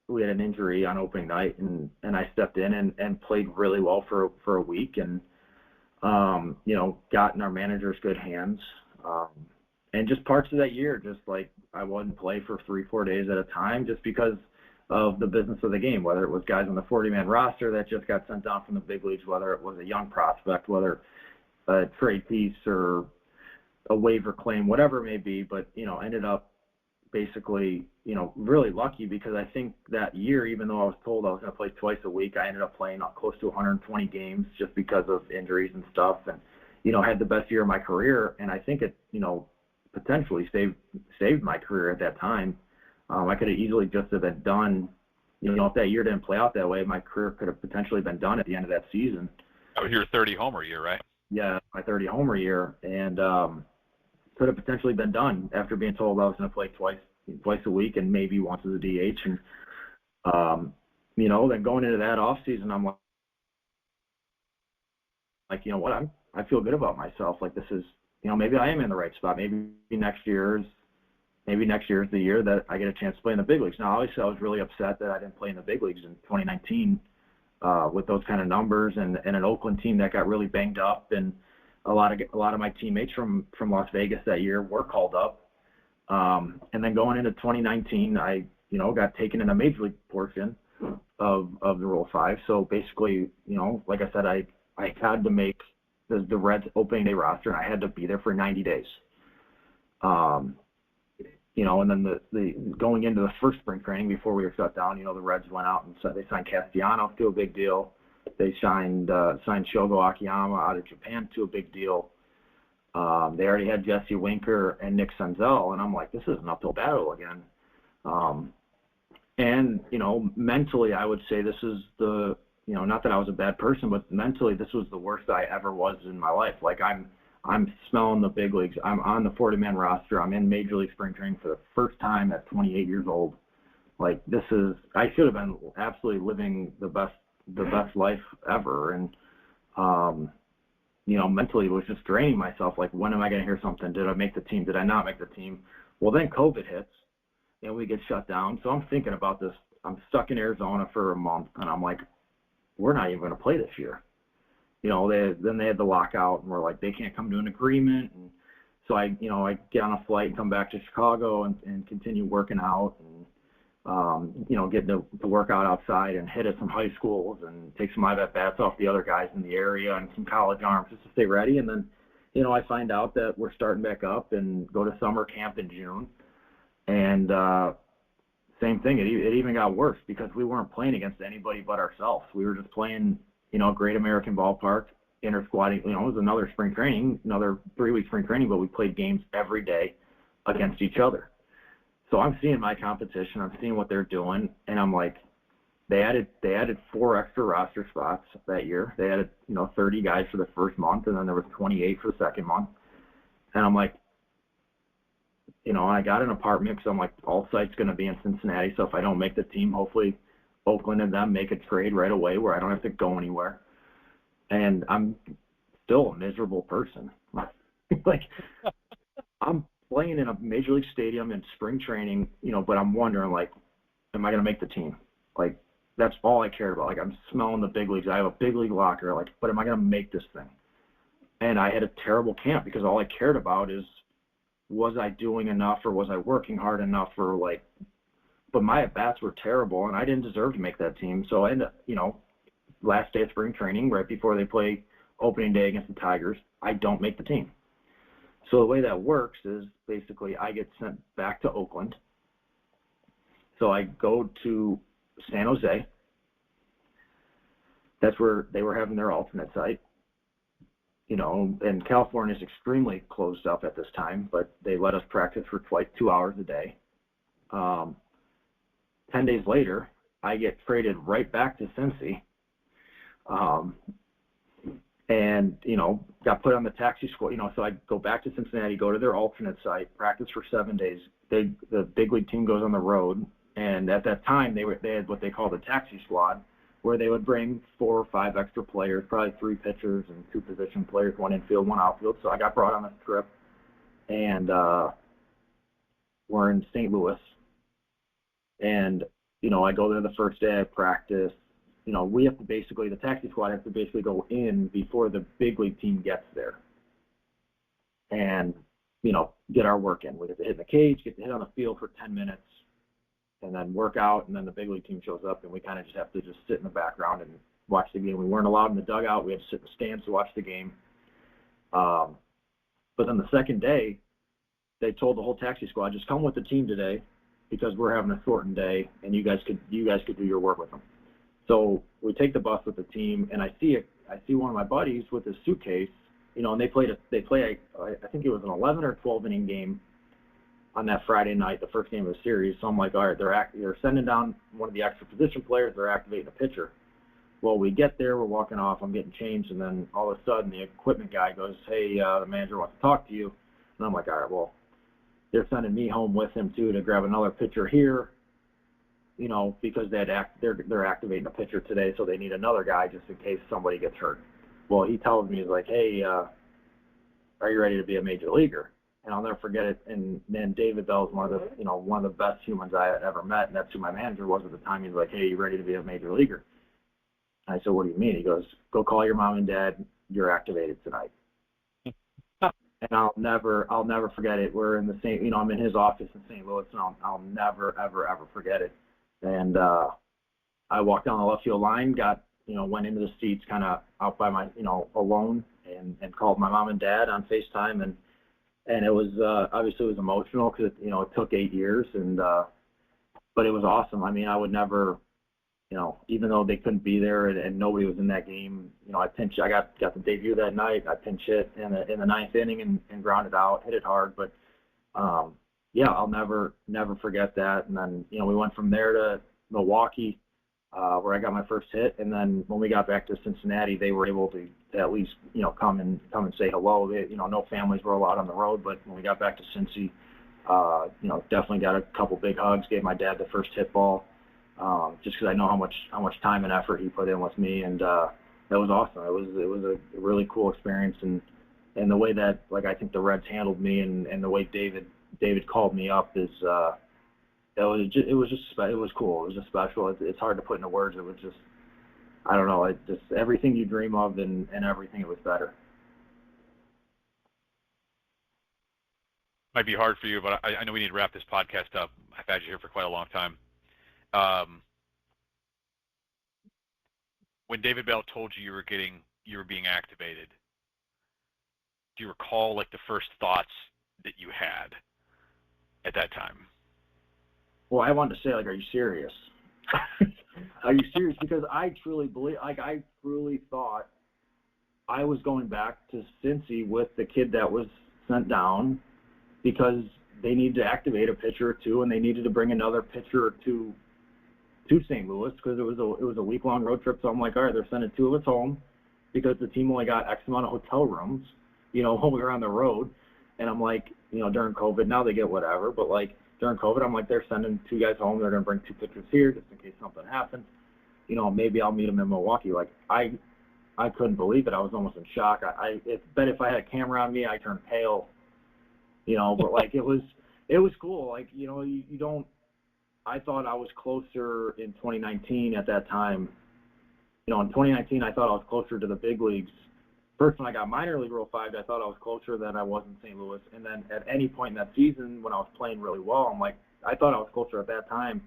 Speaker 2: we had an injury on opening night, and I stepped in and played really well for a week, and got in our manager's good hands. And just parts of that year, just like I wouldn't play for 3-4 days at a time just because of the business of the game, whether it was guys on the 40-man roster that just got sent down from the big leagues, whether it was a young prospect, whether a trade piece or a waiver claim, whatever it may be. But, ended up basically, really lucky because I think that year, even though I was told I was going to play twice a week, I ended up playing close to 120 games just because of injuries and stuff, and, had the best year of my career. And I think it, potentially saved my career at that time. I could have easily just have been done, if that year didn't play out that way, my career could have potentially been done at the end of that season.
Speaker 1: That was your 30-homer year, right?
Speaker 2: Yeah, my 30-homer year, and could have potentially been done after being told I was going to play twice a week and maybe once as a DH. And, then going into that off season, I'm like, what, I feel good about myself. Like, this is, maybe I am in the right spot. Maybe next year is the year that I get a chance to play in the big leagues. Now, obviously, I was really upset that I didn't play in the big leagues in 2019 with those kind of numbers and an Oakland team that got really banged up, and a lot of my teammates from Las Vegas that year were called up. And then going into 2019, I got taken in a major league portion of the Rule 5. So basically, like I said, I had to make the Reds opening day roster, and I had to be there for 90 days. And then the going into the first spring training before we were shut down, the Reds went out and said they signed Castellanos to a big deal. They signed Shogo Akiyama out of Japan to a big deal. They already had Jesse Winker and Nick Senzel, and I'm like, this is an uphill battle again. And mentally, I would say this is the not that I was a bad person, but mentally this was the worst I ever was in my life. Like, I'm smelling the big leagues. I'm on the 40-man roster. I'm in Major League Spring Training for the first time at 28 years old. Like, I should have been absolutely living the best life ever. And, mentally it was just draining myself. Like, when am I going to hear something? Did I make the team? Did I not make the team? Well, then COVID hits and we get shut down. So I'm thinking about this. I'm stuck in Arizona for a month, and I'm like, we're not even going to play this year. Then they had the lockout, and we're like, they can't come to an agreement. And so I get on a flight and come back to Chicago and continue working out and, getting to work out outside and hit at some high schools and take some live at-bats off the other guys in the area and some college arms just to stay ready. And then, I find out that we're starting back up and go to summer camp in June. And same thing. It even got worse because we weren't playing against anybody but ourselves. We were just playing, Great American Ballpark, inter-squatting. It was another spring training, another 3-week spring training, but we played games every day against each other. So I'm seeing my competition. I'm seeing what they're doing, and I'm like, they added 4 extra roster spots that year. They added 30 guys for the first month, and then there was 28 for the second month. And I'm like, I got an apartment because I'm like, all site's going to be in Cincinnati. So if I don't make the team, hopefully Oakland and them make a trade right away where I don't have to go anywhere. And I'm still a miserable person. Like, I'm playing in a major league stadium in spring training, but I'm wondering, like, am I going to make the team? Like, That's all I cared about. Like, I'm smelling the big leagues. I have a big league locker. Like, but am I going to make this thing? And I had a terrible camp because all I cared about is, was I doing enough or was I working hard enough or like, but my at-bats were terrible and I didn't deserve to make that team. So I ended up, last day of spring training, right before they play opening day against the Tigers, I don't make the team. So the way that works is basically I get sent back to Oakland. So I go to San Jose. That's where they were having their alternate site. And California is extremely closed up at this time, but they let us practice for 2 hours a day. 10 days later, I get traded right back to Cincy. And got put on the taxi squad. So I go back to Cincinnati, go to their alternate site, practice for 7 days. The big league team goes on the road, and at that time they had what they called the taxi squad, where they would bring 4 or 5 extra players, probably 3 pitchers and 2 position players, 1 infield, 1 outfield. So I got brought on this trip, and we're in St. Louis, and I go there the first day, I practice. We have to basically, the taxi squad has to basically go in before the big league team gets there and, get our work in. We have to hit the cage, get to hit on the field for 10 minutes, and then work out, and then the big league team shows up, and we kind of just have to just sit in the background and watch the game. We weren't allowed in the dugout. We had to sit in the stands to watch the game. But then the second day, they told the whole taxi squad, just come with the team today because we're having a shortened day, and you guys could do your work with them. So we take the bus with the team, and I see one of my buddies with his suitcase, and they play I think it was an 11 or 12 inning game on that Friday night, the first game of the series. So I'm like, all right, they're sending down one of the extra position players, they're activating a pitcher. Well, we get there, we're walking off, I'm getting changed, and then all of a sudden the equipment guy goes, hey, the manager wants to talk to you. And I'm like, all right, well, they're sending me home with him too to grab another pitcher here. Because they're activating a pitcher today, so they need another guy just in case somebody gets hurt. Well, he tells me, he's like, hey, are you ready to be a major leaguer? And I'll never forget it. And then David Bell is one of the best humans I had ever met, and that's who my manager was at the time. He's like, hey, you ready to be a major leaguer? And I said, what do you mean? He goes, go call your mom and dad. You're activated tonight. And I'll never forget it. We're in the same, I'm in his office in St. Louis, and I'll never, ever, ever forget it. And I walked down the left field line, went into the seats kind of out by my, alone, and called my mom and dad on FaceTime. And it was, obviously it was emotional because, it took 8 years. But it was awesome. I mean, I would never, even though they couldn't be there and nobody was in that game, I got the debut that night. I pinch hit in the 9th inning and grounded out, hit it hard. But, yeah, I'll never forget that. And then, we went from there to Milwaukee, where I got my first hit. And then when we got back to Cincinnati, they were able to at least, come and say hello. No families were allowed on the road, but when we got back to Cincy, definitely got a couple big hugs, gave my dad the first hit ball, just because I know how much time and effort he put in with me. And that was awesome. It was a really cool experience. And the way that, I think the Reds handled me and the way David called me up is it was cool. It was just special. It's hard to put into words. It was just, I don't know, it just everything you dream of and everything. It was better.
Speaker 1: Might be hard for you, but I know we need to wrap this podcast up. I've had you here for quite a long time. When David Bell told you you were being activated, do you recall the first thoughts that you had at that time?
Speaker 2: Well, I wanted to say, are you serious? Are you serious? Because I truly believe, I truly thought I was going back to Cincy with the kid that was sent down because they needed to activate a pitcher or two, and they needed to bring another pitcher or two to St. Louis because it was a week-long road trip. So I'm like, all right, they're sending 2 of us home because the team only got X amount of hotel rooms, when we were on the road. And I'm like, during COVID, now they get whatever, but during COVID, I'm like, they're sending 2 guys home. They're going to bring 2 pitchers here just in case something happens. Maybe I'll meet them in Milwaukee. I couldn't believe it. I was almost in shock. I bet if I had a camera on me, I'd turn pale. But it was cool. You don't. I thought I was closer in 2019 at that time. In 2019, I thought I was closer to the big leagues. First, when I got minor league Rule 5, I thought I was closer than I was in St. Louis. And then at any point in that season, when I was playing really well, I'm like, I thought I was closer at that time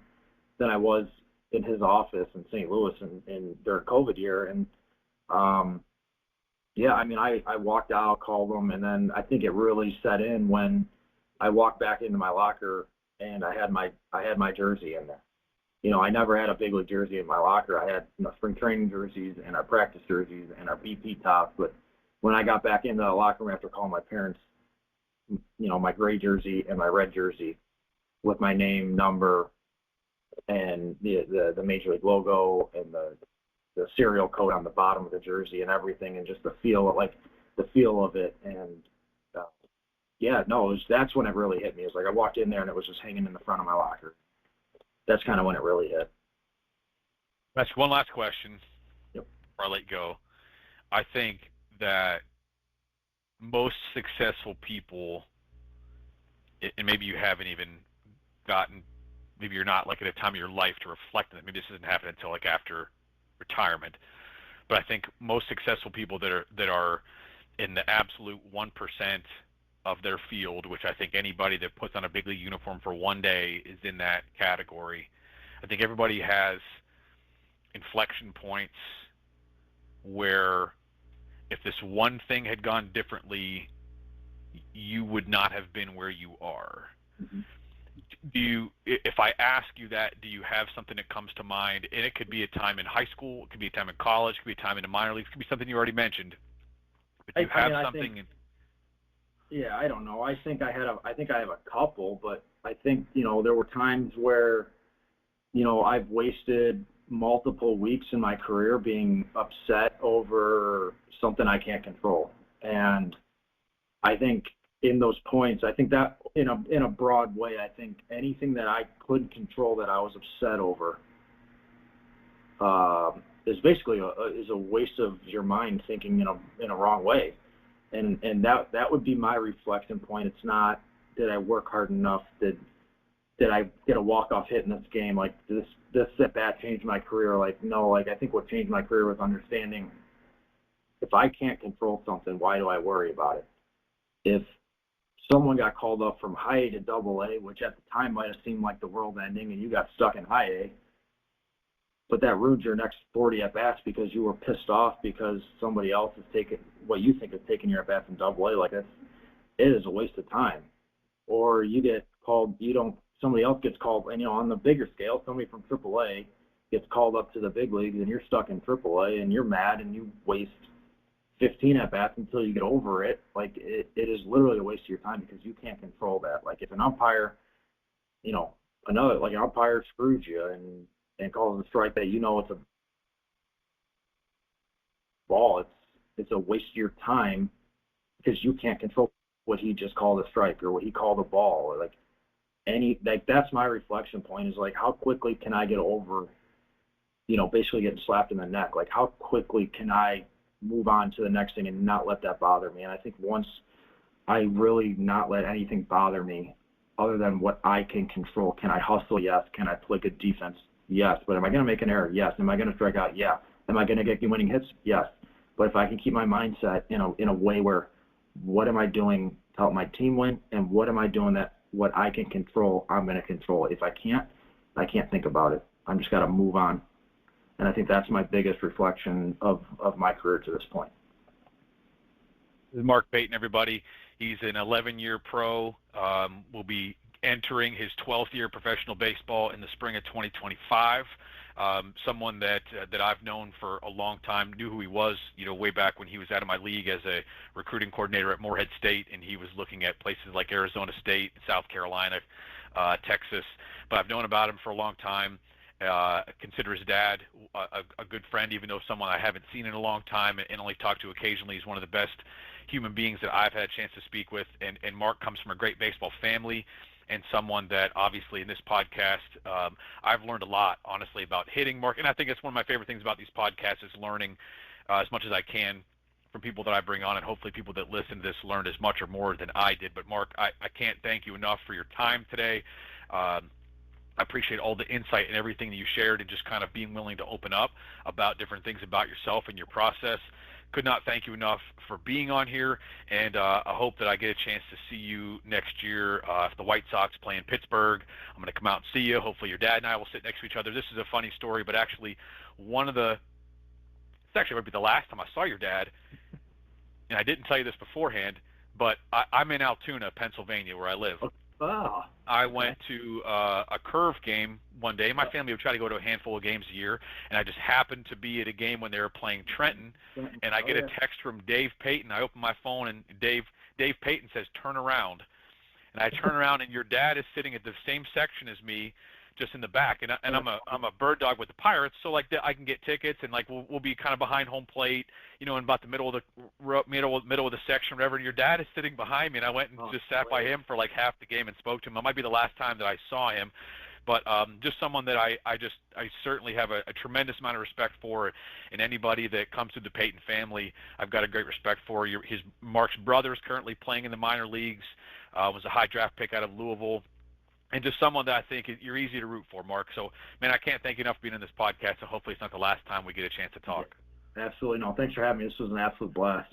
Speaker 2: than I was in his office in St. Louis in their COVID year. And yeah, I mean, I walked out, called him, and then I think it really set in when I walked back into my locker and I had my jersey in there. I never had a big league jersey in my locker. I had spring training jerseys and our practice jerseys and our BP tops. But when I got back into the locker room after calling my parents, my gray jersey and my red jersey with my name, number, and the major league logo and the serial code on the bottom of the jersey and everything, and just the feel of it. And that's when it really hit me. It was like I walked in there and it was just hanging in the front of my locker. That's kind of when it really hit.
Speaker 1: That's one last question.
Speaker 2: Yep.
Speaker 1: Before I let you go. I think that most successful people, and maybe you haven't even gotten, maybe you're not like at a time of your life to reflect on it. Maybe this doesn't happen until like after retirement. But I think most successful people that are in the absolute 1% of their field, which I think anybody that puts on a big league uniform for one day is in that category. I think everybody has inflection points where if this one thing had gone differently, you would not have been where you are. Mm-hmm. If I ask you that, do you have something that comes to mind? And it could be a time in high school, it could be a time in college, it could be a time in the minor leagues, it could be something you already mentioned. But do you have something?
Speaker 2: Yeah, I don't know. I think I have a couple, but I think, there were times where, I've wasted multiple weeks in my career being upset over something I can't control. And I think in those points, I think that in a broad way, I think anything that I couldn't control that I was upset over is basically a waste of your mind thinking in a wrong way. And that would be my reflection point. It's not, did I work hard enough? Did I get a walk-off hit in this game? Like, this at-bat changed my career? Like, no. Like, I think what changed my career was understanding if I can't control something, why do I worry about it? If someone got called up from high A to double A, which at the time might have seemed like the world ending, and you got stuck in high A, but that ruins your next 40 at-bats because you were pissed off because somebody else is taking what you think is taking your at-bats in double A. Like, it is a waste of time. Or you get called, somebody else gets called, and, on the bigger scale, somebody from triple A gets called up to the big leagues, and you're stuck in triple A, and you're mad, and you waste 15 at-bats until you get over it. Like, it is literally a waste of your time because you can't control that. Like, if an umpire, an umpire screws you and calls a strike that it's a ball, it's a waste of your time because you can't control what he just called a strike or what he called a ball, or that's my reflection point, is like, how quickly can I get over, basically getting slapped in the neck? Like, how quickly can I move on to the next thing and not let that bother me? And I think once I really not let anything bother me other than what I can control, can I hustle? Yes. Can I play good defense? Yes. But am I going to make an error? Yes. Am I going to strike out? Yeah. Am I going to get winning hits? Yes. But if I can keep my mindset in a way where, what am I doing to help my team win, and what am I doing that what I can control, I'm going to control it. If I can't think about it. I'm just got to move on. And I think that's my biggest reflection of my career to this point.
Speaker 1: This is Mark Payton, everybody. He's an 11-year pro. Will be entering his 12th year of professional baseball in the spring of 2025. Someone that I've known for a long time, knew who he was, way back when he was out of my league as a recruiting coordinator at Morehead State, and he was looking at places like Arizona State, South Carolina, Texas. But I've known about him for a long time. Consider his dad a good friend, even though someone I haven't seen in a long time and only talked to occasionally. He's one of the best human beings that I've had a chance to speak with. And Mark comes from a great baseball family, and someone that obviously in this podcast, I've learned a lot, honestly, about hitting. Mark, and I think it's one of my favorite things about these podcasts is learning as much as I can from people that I bring on, and hopefully people that listen to this learned as much or more than I did. But Mark, I can't thank you enough for your time today. I appreciate all the insight and everything that you shared and just kind of being willing to open up about different things about yourself and your process. Could not thank you enough for being on here, and I hope that I get a chance to see you next year. If the White Sox play in Pittsburgh, I'm going to come out and see you. Hopefully your dad and I will sit next to each other. This is a funny story, but actually it's actually might be the last time I saw your dad, and I didn't tell you this beforehand, but I'm in Altoona, Pennsylvania, where I live.
Speaker 2: Oh,
Speaker 1: I went to a curve game one day. My family would try to go to a handful of games a year, and I just happened to be at a game when they were playing Trenton, and I get a text from Dave Payton. I open my phone, and Dave Payton says, "Turn around." And I turn around, and your dad is sitting at the same section as me, just in the back, and I'm a bird dog with the Pirates, so like I can get tickets, and like we'll be kind of behind home plate, in about the middle of the section, whatever. And your dad is sitting behind me, and I went and just sat by him for like half the game and spoke to him. It might be the last time that I saw him, but just someone that I certainly have a tremendous amount of respect for, and anybody that comes through the Payton family, I've got a great respect for. Mark's brother is currently playing in the minor leagues, was a high draft pick out of Louisville. And just someone that I think you're easy to root for, Mark. So, man, I can't thank you enough for being in this podcast, and hopefully it's not the last time we get a chance to talk.
Speaker 2: Absolutely. No, thanks for having me. This was an absolute blast.